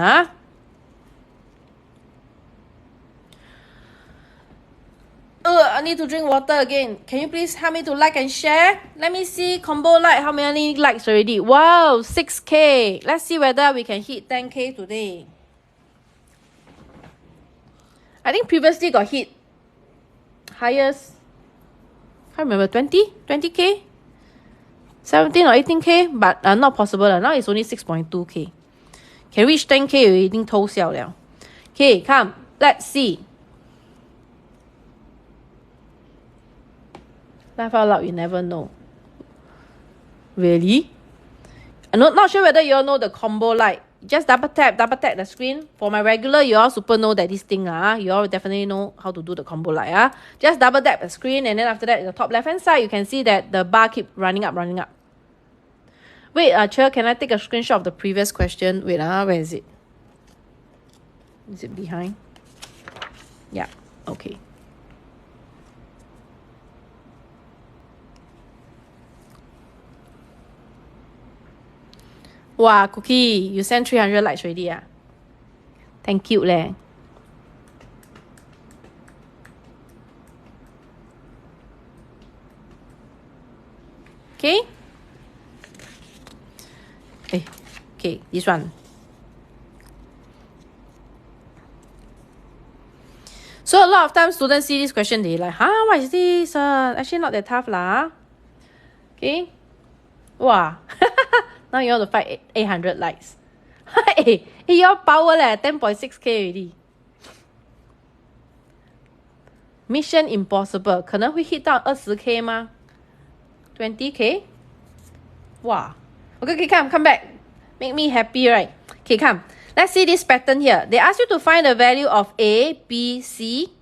I need to drink water again. Can you please help me to like and share? Let me see combo like. How many likes already? Wow, 6K. Let's see whether we can hit 10K today. I think previously got hit highest. Can't remember, 20K? 17 or 18K, but not possible. Now it's only 6.2K. Can reach 10K, you 已经偷笑了. Okay, come. Let's see. Laugh out loud, you never know. Really? I'm not sure whether you all know the combo light. Just double tap the screen. For my regular, you all super know that this thing, you all definitely know how to do the combo light. Just double tap the screen, and then after that, the top left hand side, you can see that the bar keep running up. Wait, Cheng, can I take a screenshot of the previous question? Wait, where is it? Is it behind? Yeah, okay. Wow, Cookie, you sent 300 likes already. Thank you, leh. Okay. Okay, this one. So a lot of times students see this question, they like, what is this? Actually not that tough lah. Okay. Wow. Now you want to fight 800 likes. Hey, your power 10.6K already. Mission impossible. 可能会 hit 到 20K 吗? 20K? Wow. Okay, come back. Make me happy, right? Okay, come. Let's see this pattern here. They ask you to find the value of A, B, C.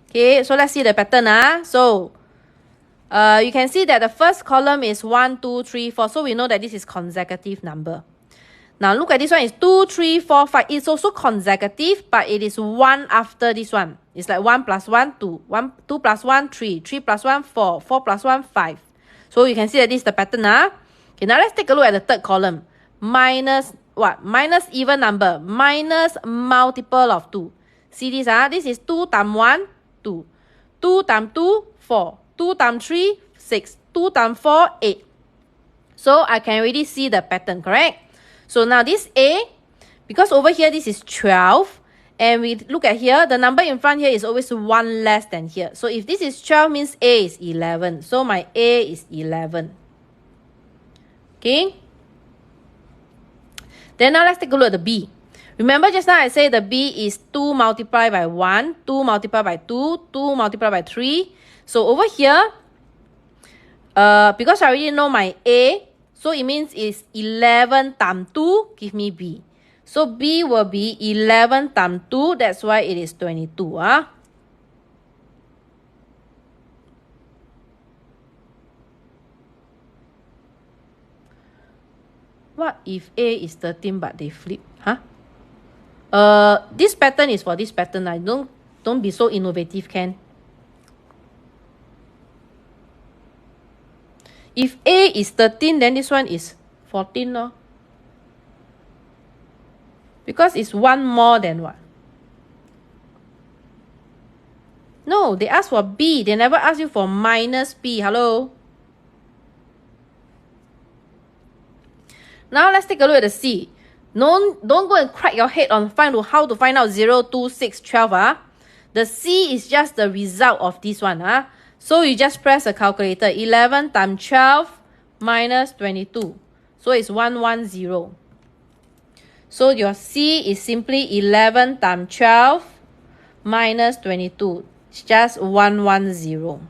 Okay, so let's see the pattern. So, you can see that the first column is 1, 2, 3, 4. So we know that this is consecutive number. Now look at this one. It's 2, 3, 4, 5. It's also consecutive, but it is 1 after this one. It's like 1 plus 1, 2. 2 plus 1, 3. 3 plus 1, 4. 4 plus 1, 5. So you can see that this is the pattern. Okay, now let's take a look at the third column. Minus what? Minus even number. Minus multiple of 2. See this? This is 2 times 1, 2. 2 times 2, 4. 2 times 3, 6. 2 times 4, 8. So I can already see the pattern, correct? So now this A, because over here this is 12, and we look at here, the number in front here is always 1 less than here. So if this is 12, means A is 11. So my A is 11. Okay? Then now let's take a look at the B. Remember just now I said the B is 2 multiplied by 1, 2 multiplied by 2, 2 multiplied by 3. So over here, because I already know my A, so it means it's 11 times 2, give me B. So B will be 11 times 2, that's why it is 22. What if A is 13 but they flip? This pattern is for this pattern. Don't be so innovative, Ken. If A is 13, then this one is 14, no? Because it's 1 more than what? No, they ask for B. They never ask you for minus B. Hello? Now let's take a look at the C. Don't go and crack your head on how to find out 0, 2, 6, 12. The C is just the result of this one. So you just press a calculator. 11 times 12 minus 22. So it's 110. So your C is simply 11 times 12 minus 22. It's just 110.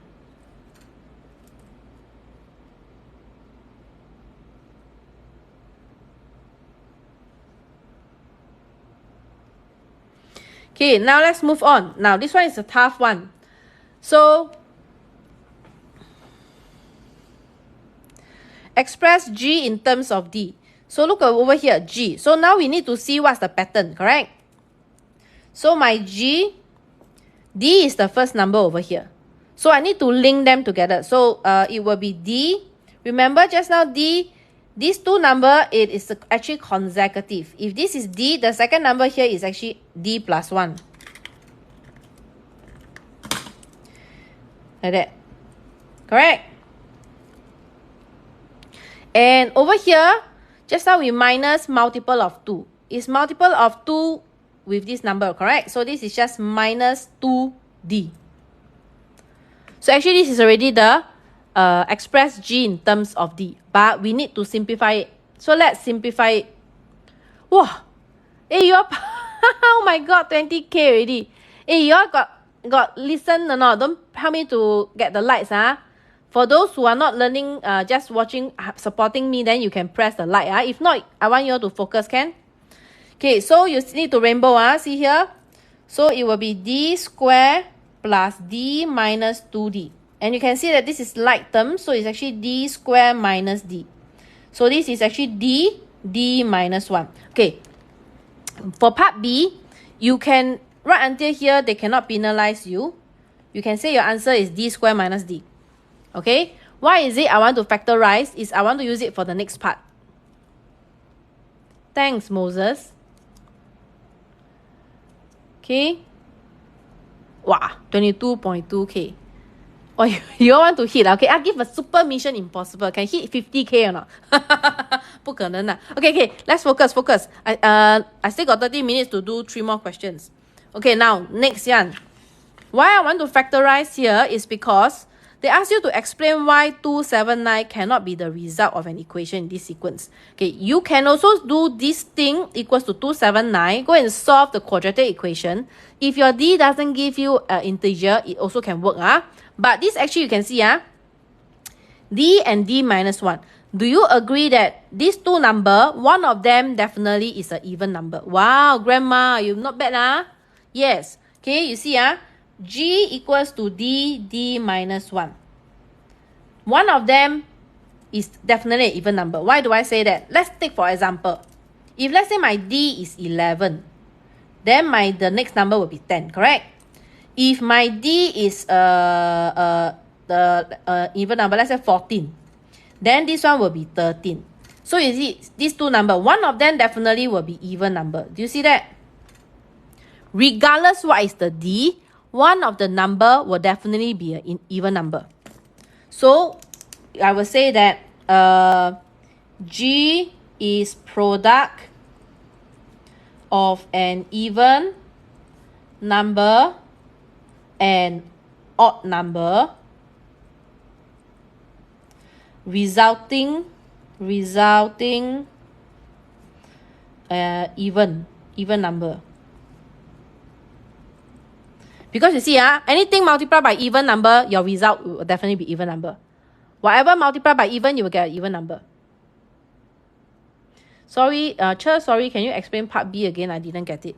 Okay, now let's move on. Now this one is a tough one. So express G in terms of D. So look over here, G. So now we need to see what's the pattern, correct? So my G, D is the first number over here. So I need to link them together. So it will be D. Remember just now D, these two numbers, it is actually consecutive. If this is D, the second number here is actually D plus 1. Like that. Correct? And over here, just now we minus multiple of 2. It's multiple of 2 with this number, correct? So this is just minus 2D. So actually this is already the express G in terms of D. But we need to simplify it. So let's simplify it. Wow! Hey, you all... oh my god, 20k already. Hey, you all got listen or not? Don't help me to get the lights, For those who are not learning, just watching, supporting me, then you can press the light. If not, I want you all to focus, can? Okay, so you need to rainbow. See here? So it will be D square plus D minus 2D. And you can see that this is like term, so it's actually D square minus D. So this is actually D minus 1. Okay, for part B, you can, right until here, they cannot penalize you. You can say your answer is D square minus D. Okay, why is it I want to factorize? Is I want to use it for the next part. Thanks, Moses. Okay. Wow, 22.2k. Oh, you all want to hit? Okay, I'll give a super mission impossible. Can hit 50k or not? 不可能啦. Okay, let's focus. I still got 30 minutes to do 3 more questions. Okay, now, next one. Why I want to factorize here is because they ask you to explain why 279 cannot be the result of an equation in this sequence. Okay, you can also do this thing equals to 279. Go and solve the quadratic equation. If your D doesn't give you an integer, it also can work. But this actually you can see, D and D minus 1. Do you agree that these two numbers, one of them definitely is an even number? Wow, grandma, you not bad, Yes. Okay, you see, G equals to D minus 1. One of them is definitely an even number. Why do I say that? Let's take for example. If let's say my D is 11, then the next number will be 10, correct? If my D is the even number, let's say 14, then this one will be 13. So you see, these two numbers, one of them definitely will be even number. Do you see that? Regardless what is the D, one of the number will definitely be an even number. So I will say that G is product of an even number and odd number resulting even number. Because you see, anything multiplied by even number, your result will definitely be even number. Whatever multiplied by even, you will get an even number. Sorry, sorry, can you explain part B again? I didn't get it.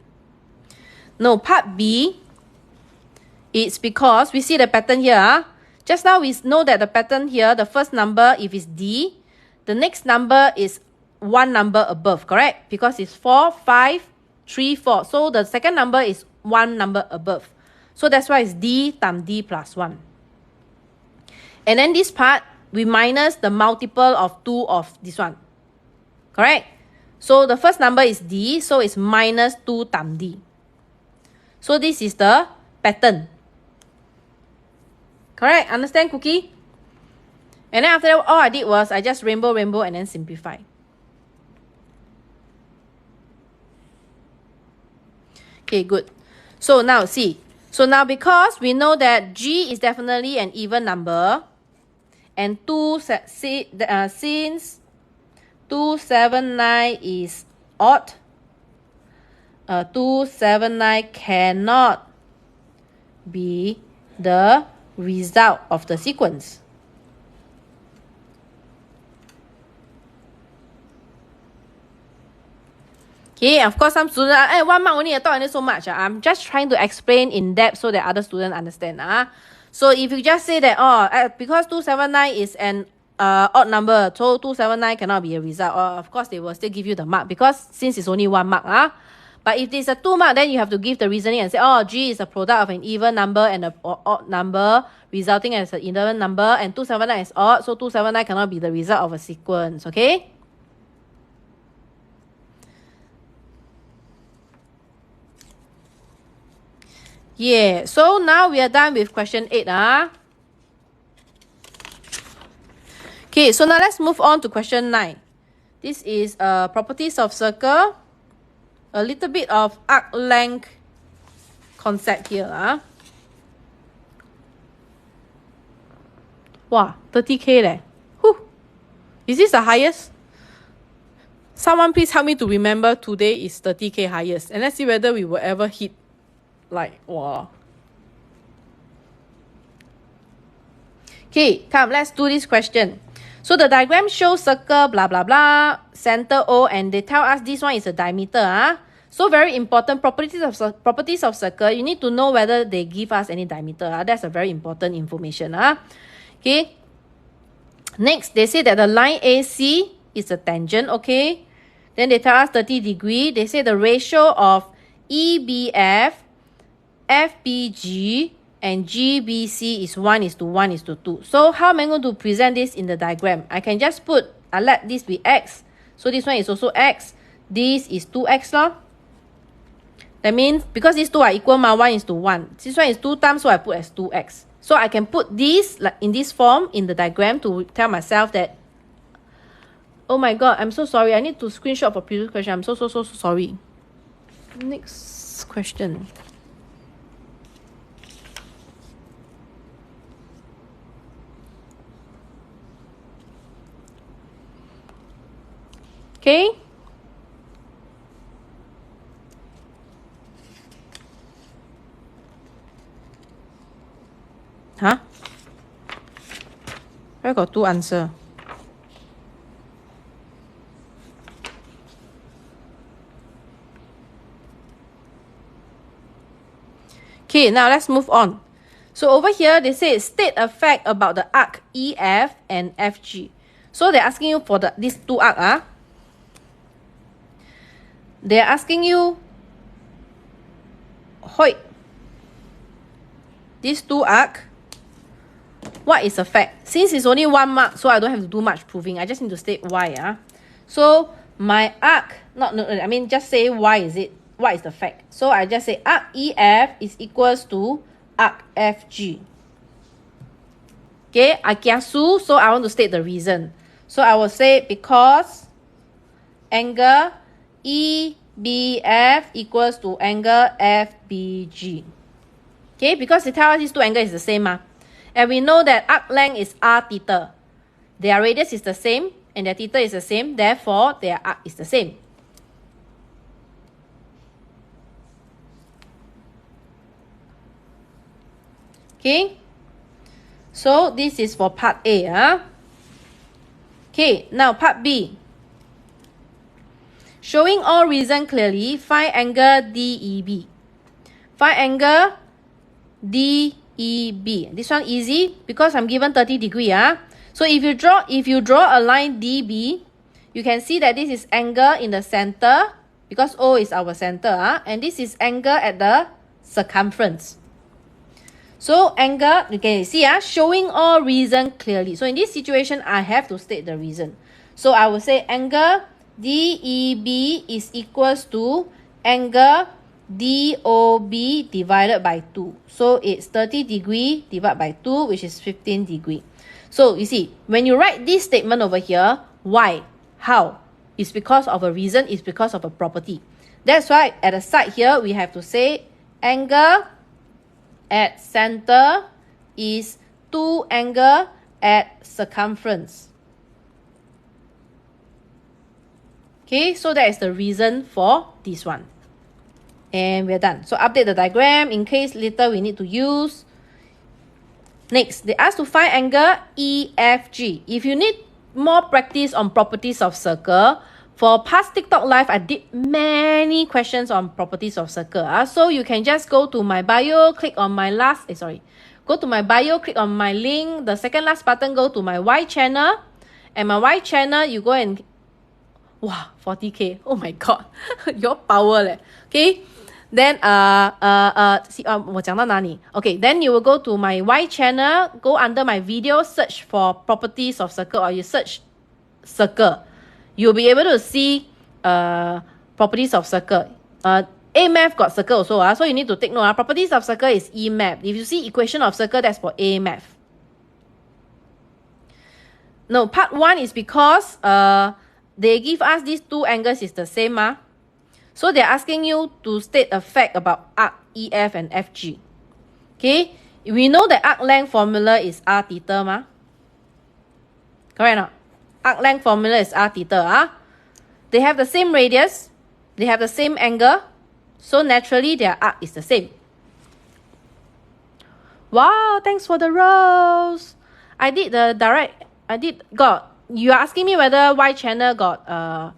No, part B, it's because we see the pattern here. Just now we know that the pattern here, the first number, if it's D, the next number is one number above, correct? Because it's 4, 5, 3, 4. So the second number is one number above. So that's why it's D times D plus 1. And then this part, we minus the multiple of 2 of this one. Correct? So the first number is D, so it's minus 2 times D. So this is the pattern. Correct? Understand, Cookie? And then after that, all I did was I just rainbow and then simplify. Okay, good. So now see. So now because we know that G is definitely an even number, and since 279 is odd, 279 cannot be the result of the sequence. Okay, of course some students, 1 mark only, I thought I need so much. I'm just trying to explain in depth so that other students understand. So if you just say that, because 279 is an odd number, so 279 cannot be a result, of course they will still give you the mark because since it's only 1 mark. But if it's a 2 mark, then you have to give the reasoning and say, G is a product of an even number and an odd number, resulting as an even number, and 279 is odd, so 279 cannot be the result of a sequence, okay? Yeah, so now we are done with question 8. Okay, so now let's move on to question 9. This is properties of circle. A little bit of arc length concept here. Wow, 30K leh. Whew. Is this the highest? Someone please help me to remember today is 30K highest. And let's see whether we will ever hit like, wow. Okay, come, let's do this question. So the diagram shows circle, blah, blah, blah, center O, and they tell us this one is a diameter. So very important, properties of circle, you need to know whether they give us any diameter. That's a very important information. Okay. Next, they say that the line AC is a tangent, okay. Then they tell us 30 degree. They say the ratio of EBF, FBG, and GBC is 1:1:2. So how am I going to present this in the diagram? I can just put, let this be X. So this one is also X. This is 2X lor. That means, because these two are equal, 1:1. This one is 2 times, so I put as 2X. So I can put this like in this form in the diagram to tell myself that, oh my god, I'm so sorry. I need to screenshot for previous question. I'm so sorry. Next question. Okay. Huh? I got 2 answers. Okay, now let's move on. So over here, they say state a fact about the arc EF and FG. So they're asking you for these 2 arcs. They're asking you, these 2 arcs, what is a fact? Since it's only 1 mark, so I don't have to do much proving. I just need to state why. So my arc, just say why is it? What is the fact? So I just say arc EF is equals to arc FG. Okay, I kiasu, so I want to state the reason. So I will say because angle EBF equals to angle FBG. Okay, because they tell us these 2 angles is the same. And we know that arc length is r theta. Their radius is the same and their theta is the same. Therefore, their arc is the same. Okay. So this is for part A. Okay, now part B. Showing all reason clearly, find angle DEB. Find angle DEB. This one easy because I'm given 30 degree. So if you draw a line DB, you can see that this is angle in the center because O is our center, and this is angle at the circumference. So angle, you can see, showing all reason clearly. So in this situation, I have to state the reason. So I will say angle DEB is equals to angle DOB divided by 2. So it's 30 degree divided by 2, which is 15 degree. So you see, when you write this statement over here, why, how, it's because of a reason, it's because of a property. That's why at the side here, we have to say angle at center is 2 angle at circumference. Okay, so that is the reason for this one. And we're done. So update the diagram in case later we need to use. Next, they ask to find angle EFG. If you need more practice on properties of circle, for past TikTok live, I did many questions on properties of circle. So you can just go to my bio, click on my go to my bio, click on my link. The second last button, go to my Y channel. And my Y channel, you go and... Wow, 40K. Oh my god. Your power leh. Okay. Then,我讲到哪里? Okay, then you will go to my Y channel, go under my video, search for properties of circle, or you search circle. You'll be able to see properties of circle. EMath got circle also, so you need to take note. Properties of circle is EMath. If you see equation of circle, that's for EMath. No, part 1 is because they give us these two angles is the same. So they're asking you to state a fact about arc EF and FG. Okay, we know the arc length formula is r theta. Correct or not? Arc length formula is r theta. They have the same radius, they have the same angle, so naturally their arc is the same. Wow, thanks for the rose. You are asking me whether Y channel got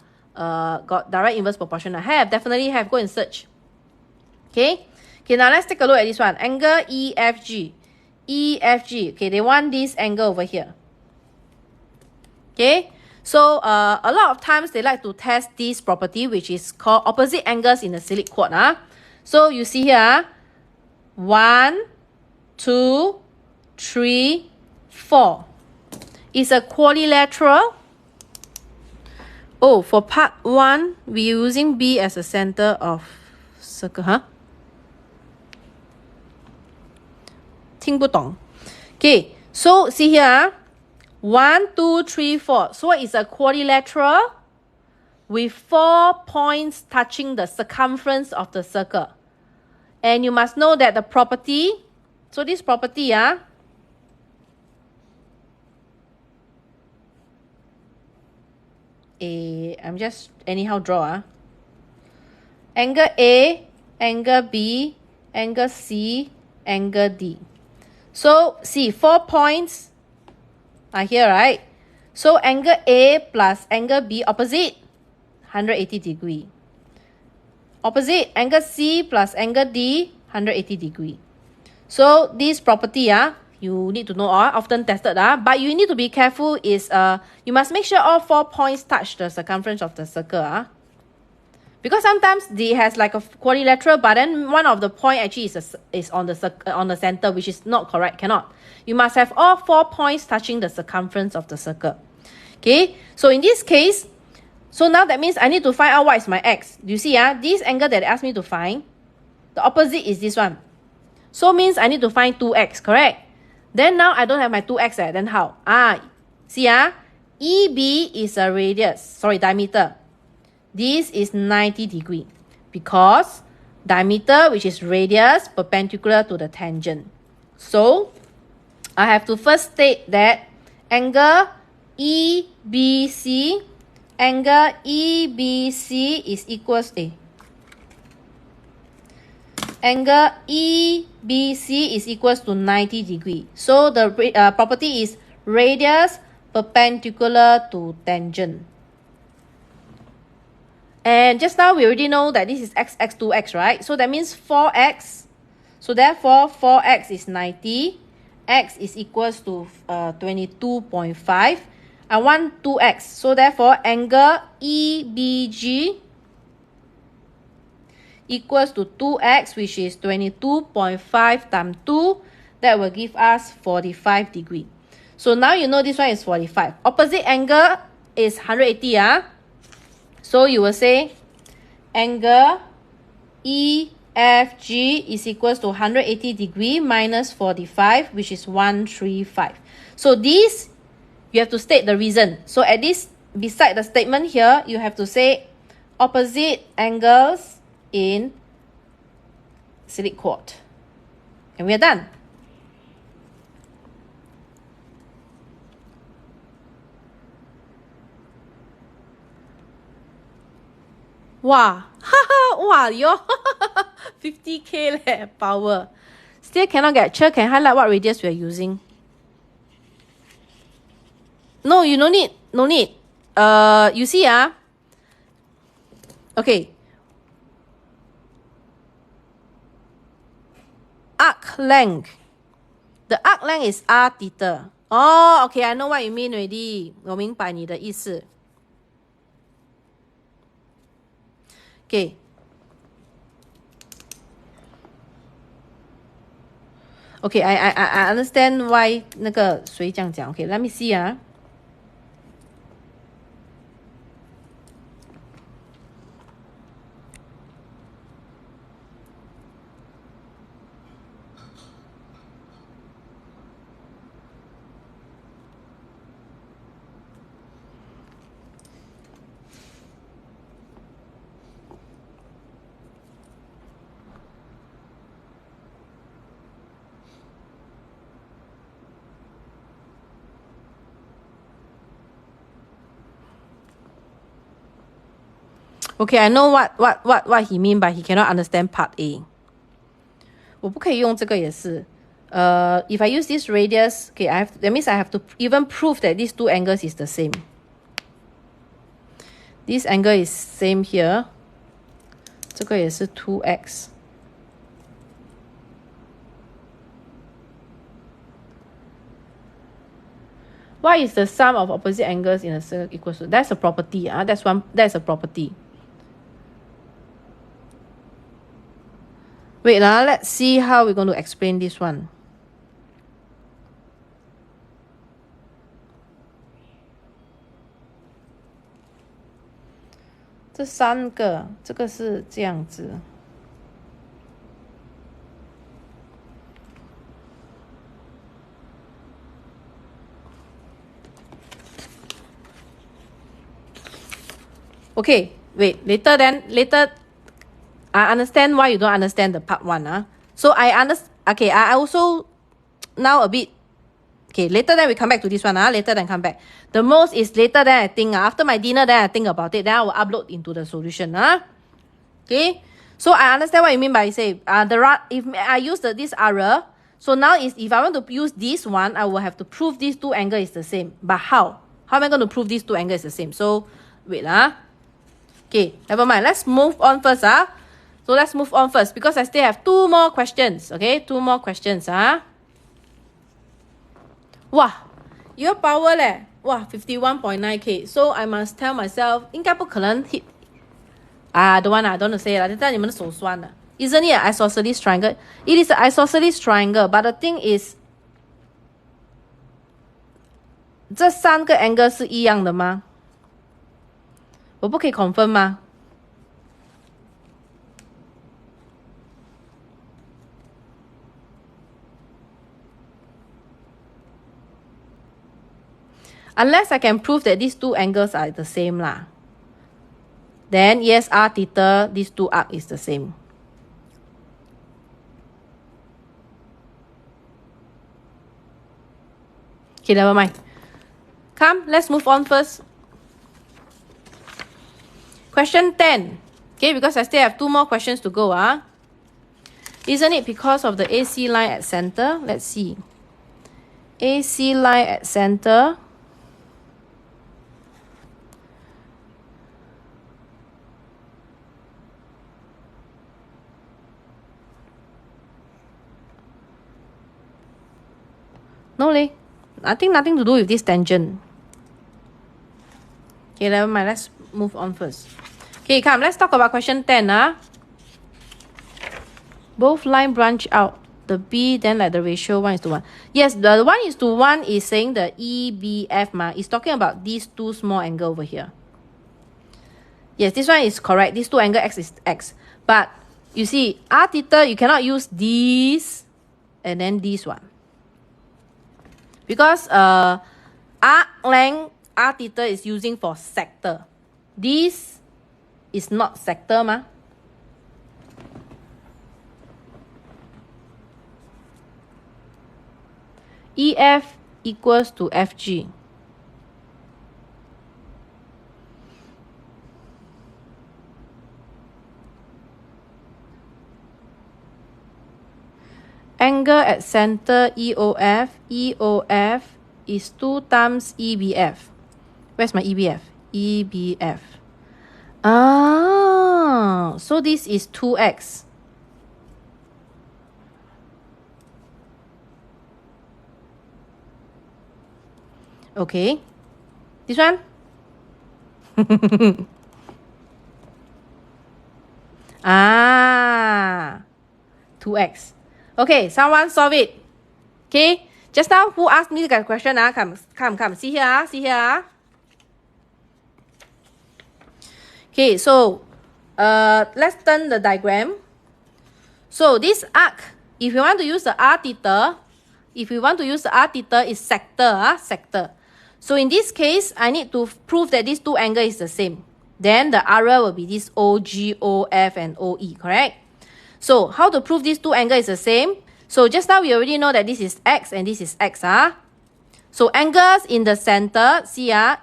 direct inverse proportion. I have, definitely have. Go and search. Okay, now let's take a look at this one. Angle EFG. EFG. Okay, they want this angle over here. Okay, so a lot of times they like to test this property, which is called opposite angles in the silic quad. So you see here, 1, 2, 3, 4. It's a quadrilateral. Oh, for part 1, we're using B as a center of circle, 听不懂. Okay, so see here, 1, 2, 3, 4. So it's a quadrilateral with 4 points touching the circumference of the circle. And you must know that the property, so this property, I'm just anyhow draw. Angle A, angle B, angle C, angle D. So see, 4 points are here, right? So angle A plus angle B opposite, 180 degree. Opposite, angle C plus angle D, 180 degree. So this property, you need to know, often tested, but you need to be careful is you must make sure all 4 points touch the circumference of the circle. Because sometimes they has like a quadrilateral, but then one of the point actually is on the center, which is not correct. Cannot. You must have all 4 points touching the circumference of the circle. Okay, so in this case, so now that means I need to find out what is my x. Do you see, this angle that they asked me to find, the opposite is this one. So means I need to find 2x, correct? Then now I don't have my 2x, then how? See, EB is a radius, diameter. This is 90 degree because diameter, which is radius, perpendicular to the tangent. So I have to first state that angle EBC is equals to angle EBC is equals to 90 degree. So the property is radius perpendicular to tangent. And just now we already know that this is x, 2x, right? So that means 4x. So therefore 4x is 90. X is equals to 22.5. I want 2x. So therefore angle EBG equals to 2x, which is 22.5 times 2. That will give us 45 degree. So now you know this one is 45. Opposite angle is 180. So you will say angle EFG is equals to 180 degree minus 45, which is 135. So this, you have to state the reason. So at this, beside the statement here, you have to say opposite angles in silite quart. And we are done. Wow, wow, your 50k leh, power. Still cannot get. Cheng can highlight what radius we are using. No, you no need. No need. You see, okay. Arc length. The arc length is r theta. Oh, okay, I know what you mean already. 我明白你的意思。Okay. Okay, I understand why 那个谁这样讲。Okay, let me see. Okay, I know what he mean by he cannot understand part A. 我不可以用这个也是。If I use this radius, okay, that means I have to even prove that these two angles is the same. This angle is same here. 这个也是 2x. What is the sum of opposite angles in a circle equals to? That's a property. That's a property. Wait, let's see how we're going to explain this one. This 三个，这个是这样子。Okay, wait, later, I understand why you don't understand the part 1. So I understand, okay, I also, now a bit, okay, later then we come back to this one, later then come back. The most is later then I think, after my dinner then I think about it, then I will upload into the solution, okay. So I understand what you mean by say, if I use this error, so now if I want to use this one, I will have to prove these two angles is the same. But how? How am I going to prove these two angles is the same? So, wait, okay, never mind. Let's move on first, So let's move on first because I still have 2 more questions, okay? 2 more questions, Wow, your power leh. Wow, 51.9k. So I must tell myself, 应该不可能 hit. Don't want to say it. 你们的手酸了。Isn't it an isosceles triangle? It is an isosceles triangle, but the thing is, 这3个 angle 是一样的吗？我不可以 confirm 吗？ Unless I can prove that these 2 angles are the same lah. Then yes, r theta, these 2 arc is the same. Okay, never mind. Come, let's move on first. Question 10. Okay, because I still have 2 more questions to go. Isn't it because of the AC line at center? Let's see. AC line at center. No, I think nothing to do with this tangent. Okay, never mind. Let's move on first. Okay, come. Let's talk about question 10. Both line branch out. The B, then like the ratio 1:1. Yes, the 1:1 is saying the EBF is talking about these 2 small angle over here. Yes, this one is correct. These 2 angle X is X. But you see, r theta, you cannot use this and then this one. Because arc length, r theta is using for sector. This is not sector, EF equals to FG. Angle at center EOF. EOF is 2 times EBF. Where's my EBF? EBF. Ah, so this is 2x. Okay. This one? Ah, 2x. Okay, someone solve it. Okay, just now who asked me the question? Come. See here, see here. Okay, so let's turn the diagram. So this arc, if you want to use the r theta, is sector. So in this case, I need to prove that these two angles is the same. Then the area will be this OG, OF, and OE, correct? So how to prove these two angles is the same? So just now we already know that this is x and this is x. So angles in the center, see EF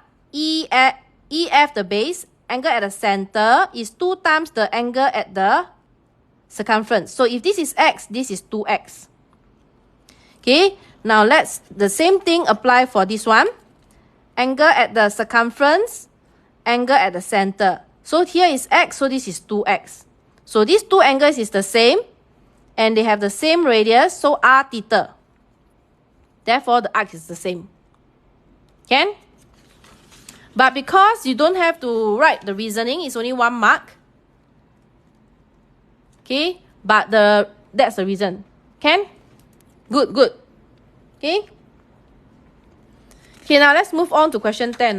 the base, angle at the center is 2 times the angle at the circumference. So if this is x, this is 2x. Okay, now let's the same thing apply for this one. Angle at the circumference, angle at the center. So here is x, so this is 2x. So these two angles is the same and they have the same radius, so r theta. Therefore the arc is the same. Can? But because you don't have to write the reasoning, it's only 1 mark. Okay, but that's the reason. Can? Good. Okay. Okay, now let's move on to question 10.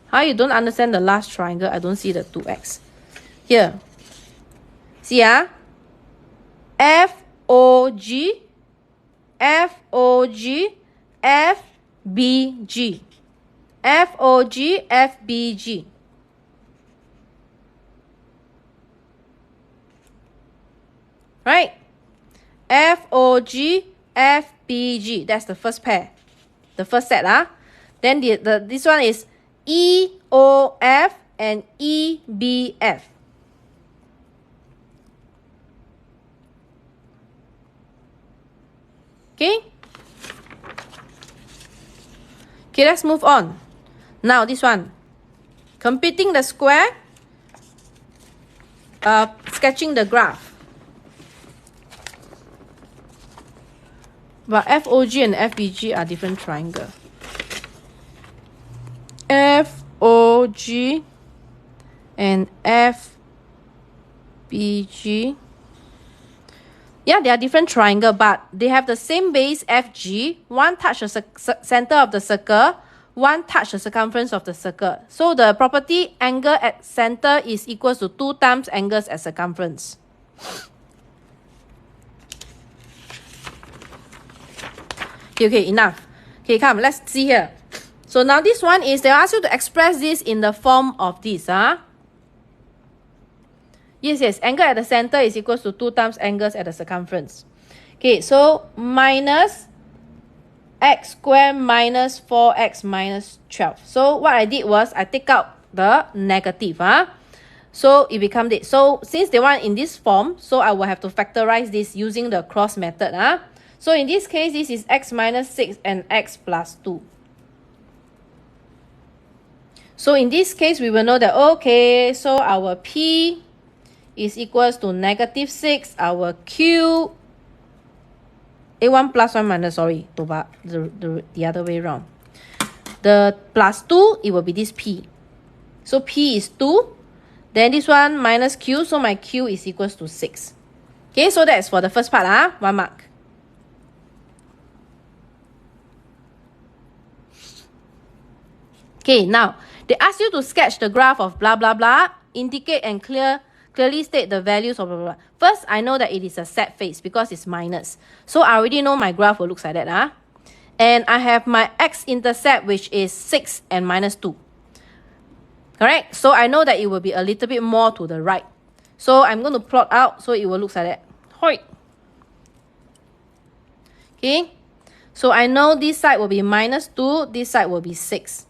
How you don't understand the last triangle? I don't see the 2x. Here. See FOG, FOG, FBG. FOG, FBG. Right? FOG, FBG. That's the first pair. The first set. Then this one is EOF and EBF. Okay? Okay, let's move on. Now this one. Completing the square. Sketching the graph. But FOG and FBG are different triangle. FOG and FBG. Yeah, they are different triangle, but they have the same base FG. One touch the center of the circle, one touch the circumference of the circle. So the property angle at center is equal to 2 times angles at circumference. Okay, enough. Okay, come, let's see here. So now this one is, they ask you to express this in the form of this. Yes, angle at the center is equal to 2 times angles at the circumference. Okay, so minus x squared minus 4x minus 12. So what I did was, I take out the negative. So it becomes this. So since they want in this form, so I will have to factorize this using the cross method. So in this case, this is x minus 6 and x plus 2. So in this case, we will know that, okay, so our P is equals to negative 6. Our Q, A1 plus 1 minus, sorry, the other way around. The plus 2, it will be this P. So P is 2. Then this one minus Q, so my Q is equals to 6. Okay, so that's for the first part, 1 mark. Okay, now, they ask you to sketch the graph of blah, blah, blah, indicate and clearly state the values of blah, blah, blah. First, I know that it is a set face because it's minus. So I already know my graph will look like that. And I have my x-intercept, which is 6 and minus 2. Correct? So I know that it will be a little bit more to the right. So I'm going to plot out so it will look like that. Hoi. Okay, so I know this side will be minus 2, this side will be 6.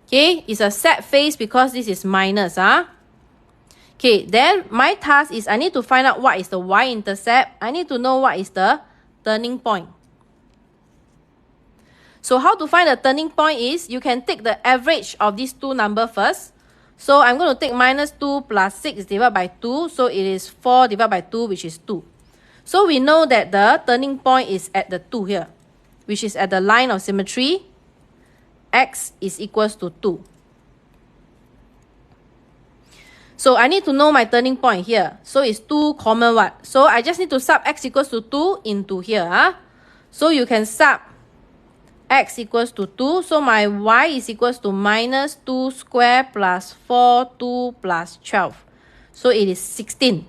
Okay, it's a set face because this is minus. Okay, then my task is I need to find out what is the y-intercept. I need to know what is the turning point. So how to find the turning point is you can take the average of these two numbers first. So I'm going to take minus 2 plus 6 divided by 2. So it is 4 divided by 2, which is 2. So we know that the turning point is at the 2 here, which is at the line of symmetry. X is equals to 2. So I need to know my turning point here. So it's 2 comma what? So I just need to sub x equals to 2 into here. So you can sub x equals to 2. So my y is equals to minus 2 square plus 4, 2 plus 12. So it is 16.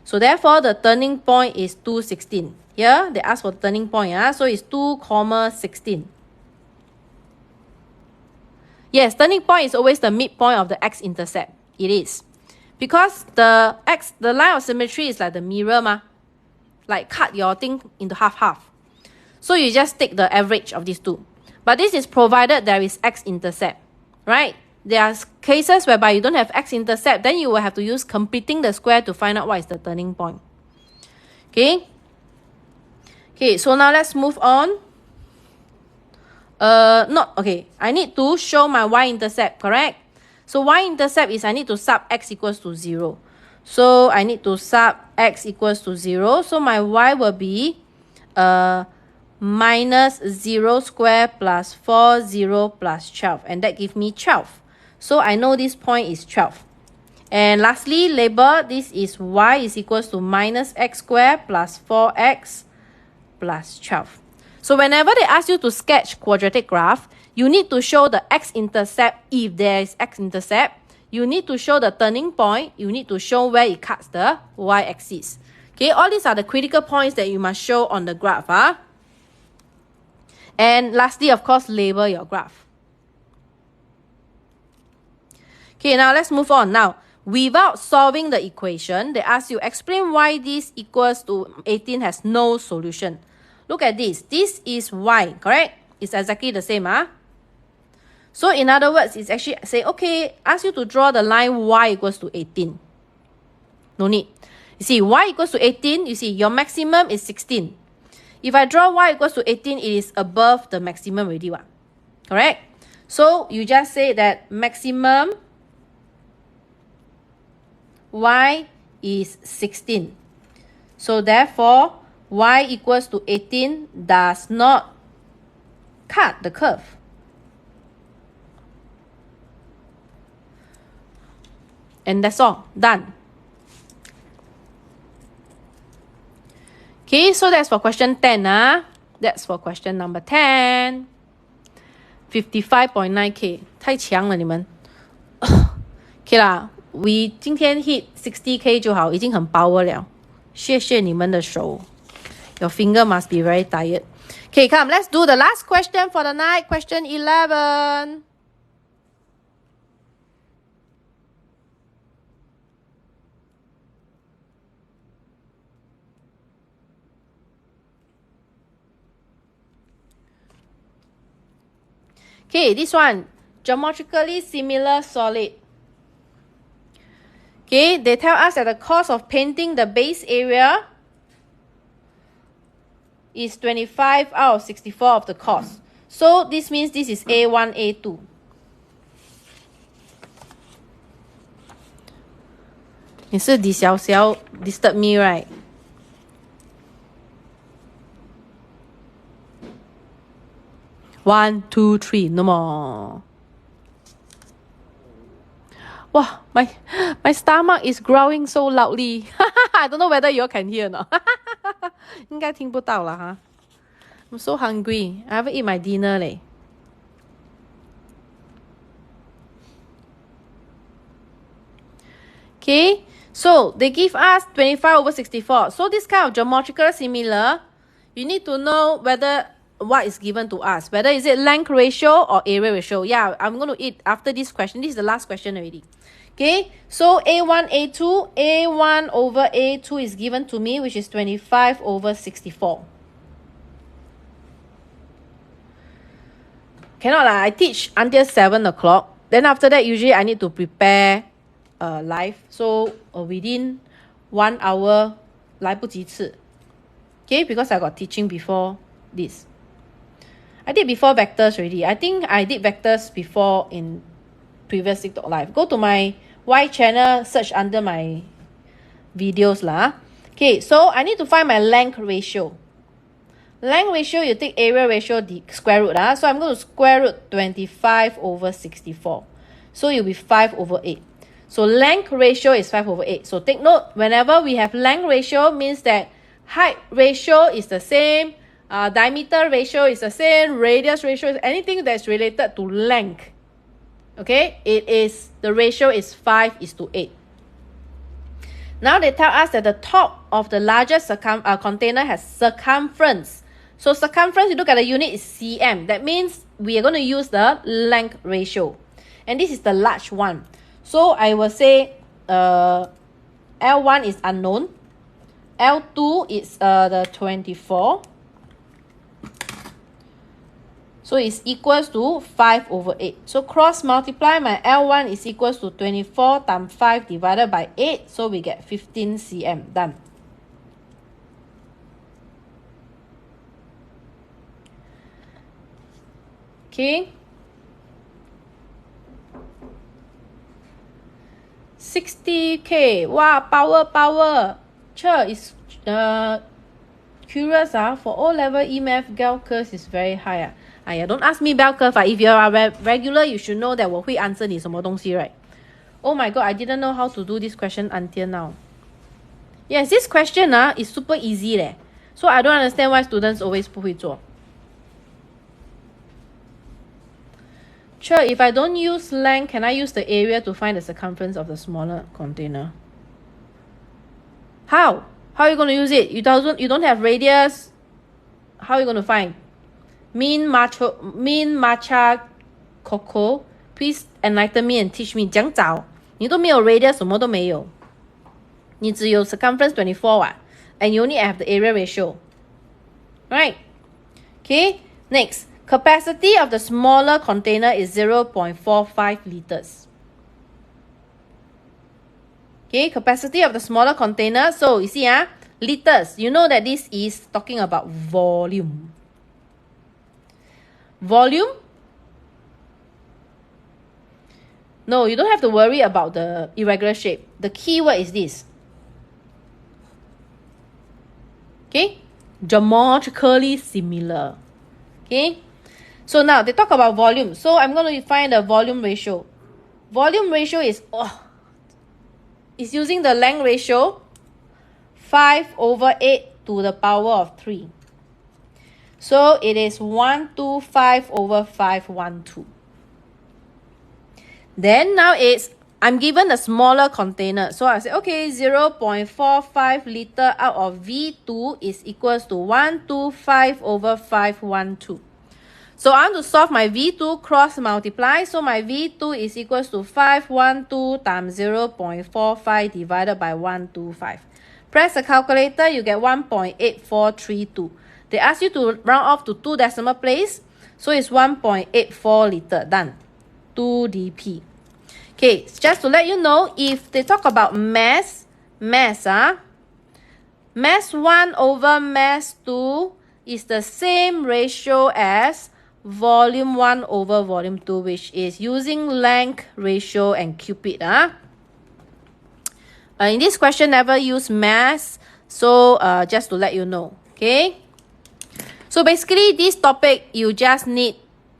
So therefore, the turning point is 2, 16. Here, they ask for the turning point. So it's 2, 16. Yes, turning point is always the midpoint of the x-intercept. It is. Because the line of symmetry is like the mirror, like cut your thing into half-half. So you just take the average of these two. But this is provided there is x-intercept, right? There are cases whereby you don't have x-intercept, then you will have to use completing the square to find out what is the turning point. Okay? Okay, so now let's move on. Okay. I need to show my y-intercept, correct? So y-intercept is I need to sub x equals to 0. So I need to sub x equals to 0. So my y will be minus 0 square plus 4, 0 plus 12. And that gives me 12. So I know this point is 12. And lastly, label this is y is equals to minus x squared plus 4x plus 12. So whenever they ask you to sketch quadratic graph, you need to show the x-intercept if there is x-intercept. You need to show the turning point. You need to show where it cuts the y-axis. Okay, all these are the critical points that you must show on the graph. And lastly, of course, label your graph. Okay, now let's move on. Now, without solving the equation, they ask you explain why this equals to 18 has no solution. Look at this. This is y, correct? It's exactly the same. So in other words, it's actually say, okay, ask you to draw the line y equals to 18. No need. You see, y equals to 18, you see, your maximum is 16. If I draw y equals to 18, it is above the maximum already. Correct? So you just say that maximum y is 16. So therefore, y equals to 18 does not cut the curve. And that's all. Done. Okay, so that's for question 10. That's for question number 10. 55.9K. 太强了你们。Okay 啦 we 今天 hit 60K 就好，已经很power了。谢谢你们的手。Your finger must be very tired. Okay, come, let's do the last question for the night. Question 11. Okay, this one, geometrically similar solid. Okay, they tell us that the cost of painting the base area is 25 out of 64 of the cost. So this means this is A1, A2. You see, this xiao disturb me, right? One, two, three, no more. Wow, my stomach is growling so loudly. I don't know whether you all can hear or not. 应该听不到了哈。I'm so hungry. I haven't eaten my dinner leh. Okay, so they give us 25 over 64. So this kind of geometrical similar, you need to know whether what is given to us. Whether is it length ratio or area ratio. Yeah, I'm going to eat after this question. This is the last question already. Okay, so A1, A2, A1 over A2 is given to me, which is 25 over 64. cannot lah. I teach until 7 o'clock. Then after that, usually I need to prepare live. So within 1 hour, 来不及次. Okay, because I got teaching before this. I did before vectors already. I think I did vectors before in previous TikTok live. Go to my Y channel, search under my videos lah. Okay, so I need to find my length ratio. Length ratio, you take area ratio, the square root. So I'm going to square root 25 over 64. So it will be 5 over 8. So length ratio is 5 over 8. So take note, whenever we have length ratio, means that height ratio is the same, diameter ratio is the same, radius ratio is anything that's related to length. Okay, the ratio is 5:8. Now they tell us that the top of the largest container has circumference. So circumference, you look at the unit, is cm. That means we are going to use the length ratio. And this is the large one. So I will say L1 is unknown. L2 is the 24. So it's equals to 5 over 8. So cross multiply, my L1 is equals to 24 times 5 divided by 8. So we get 15 cm. Done. Okay. 60K. Wow, power. Sure, is curious for O-level EMath bell curve is very high. Don't ask me bell curve. If you are regular, you should know that 我会 answer 你什么东西, right? Oh my god, I didn't know how to do this question until now. Yes, this question is super easy leh. So I don't understand why students always 不会做. Sure, if I don't use length, can I use the area to find the circumference of the smaller container? How? How are you going to use it? You don't have radius. How are you going to find? Min matcha coco. Please enlighten me and teach me. 怎样找? 你都没有 radius, 什么都没有. 你只有 circumference 24 and you only have the area ratio. Right? Okay, next. Capacity of the smaller container is 0.45 liters. Okay, capacity of the smaller container. So you see, liters. You know that this is talking about volume. Volume? No, you don't have to worry about the irregular shape. The key word is this. Okay, geometrically similar. Okay. So now they talk about volume. So I'm going to find the volume ratio. Volume ratio is using the length ratio 5 over 8 to the power of 3. So it is 125 over 512. Then now I'm given a smaller container. So I say, okay, 0.45 liter out of V2 is equals to 125 over 512. So I want to solve my V2 cross multiply. So my V2 is equals to 512 times 0.45 divided by 125. Press the calculator, you get 1.8432. They ask you to round off to 2 decimal place. So it's 1.84 liter. Done. 2 dp. Okay, just to let you know, if they talk about mass 1 over mass 2 is the same ratio as volume 1 over volume 2, which is using length ratio and cube it. In this question, never use mass. So just to let you know. Okay. So basically, this topic, you just need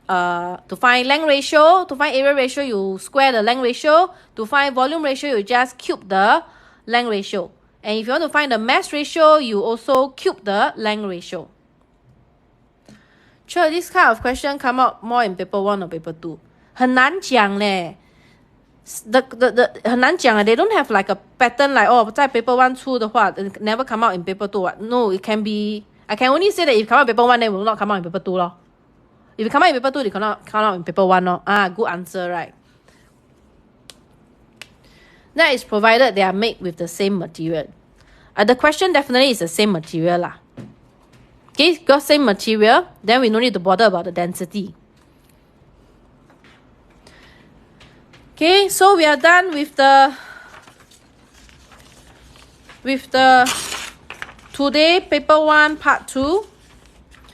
to find length ratio. To find area ratio, you square the length ratio. To find volume ratio, you just cube the length ratio. And if you want to find the mass ratio, you also cube the length ratio. Sure, this kind of question come out more in paper 1 or paper 2. 很难讲嘞。很难讲 They don't have like a pattern like, 在 paper 1 出的话 never come out in paper 2. No, it can be, I can only say that if come out in paper 1, then it will not come out in paper 2 lor. If it come out in paper 2, it cannot come out in paper 1 lor. Good answer, right? That is provided they are made with the same material. The question definitely is the same material lah. Okay, got same material, then we no need to bother about the density. Okay, so we are done with the today paper 1 part 2.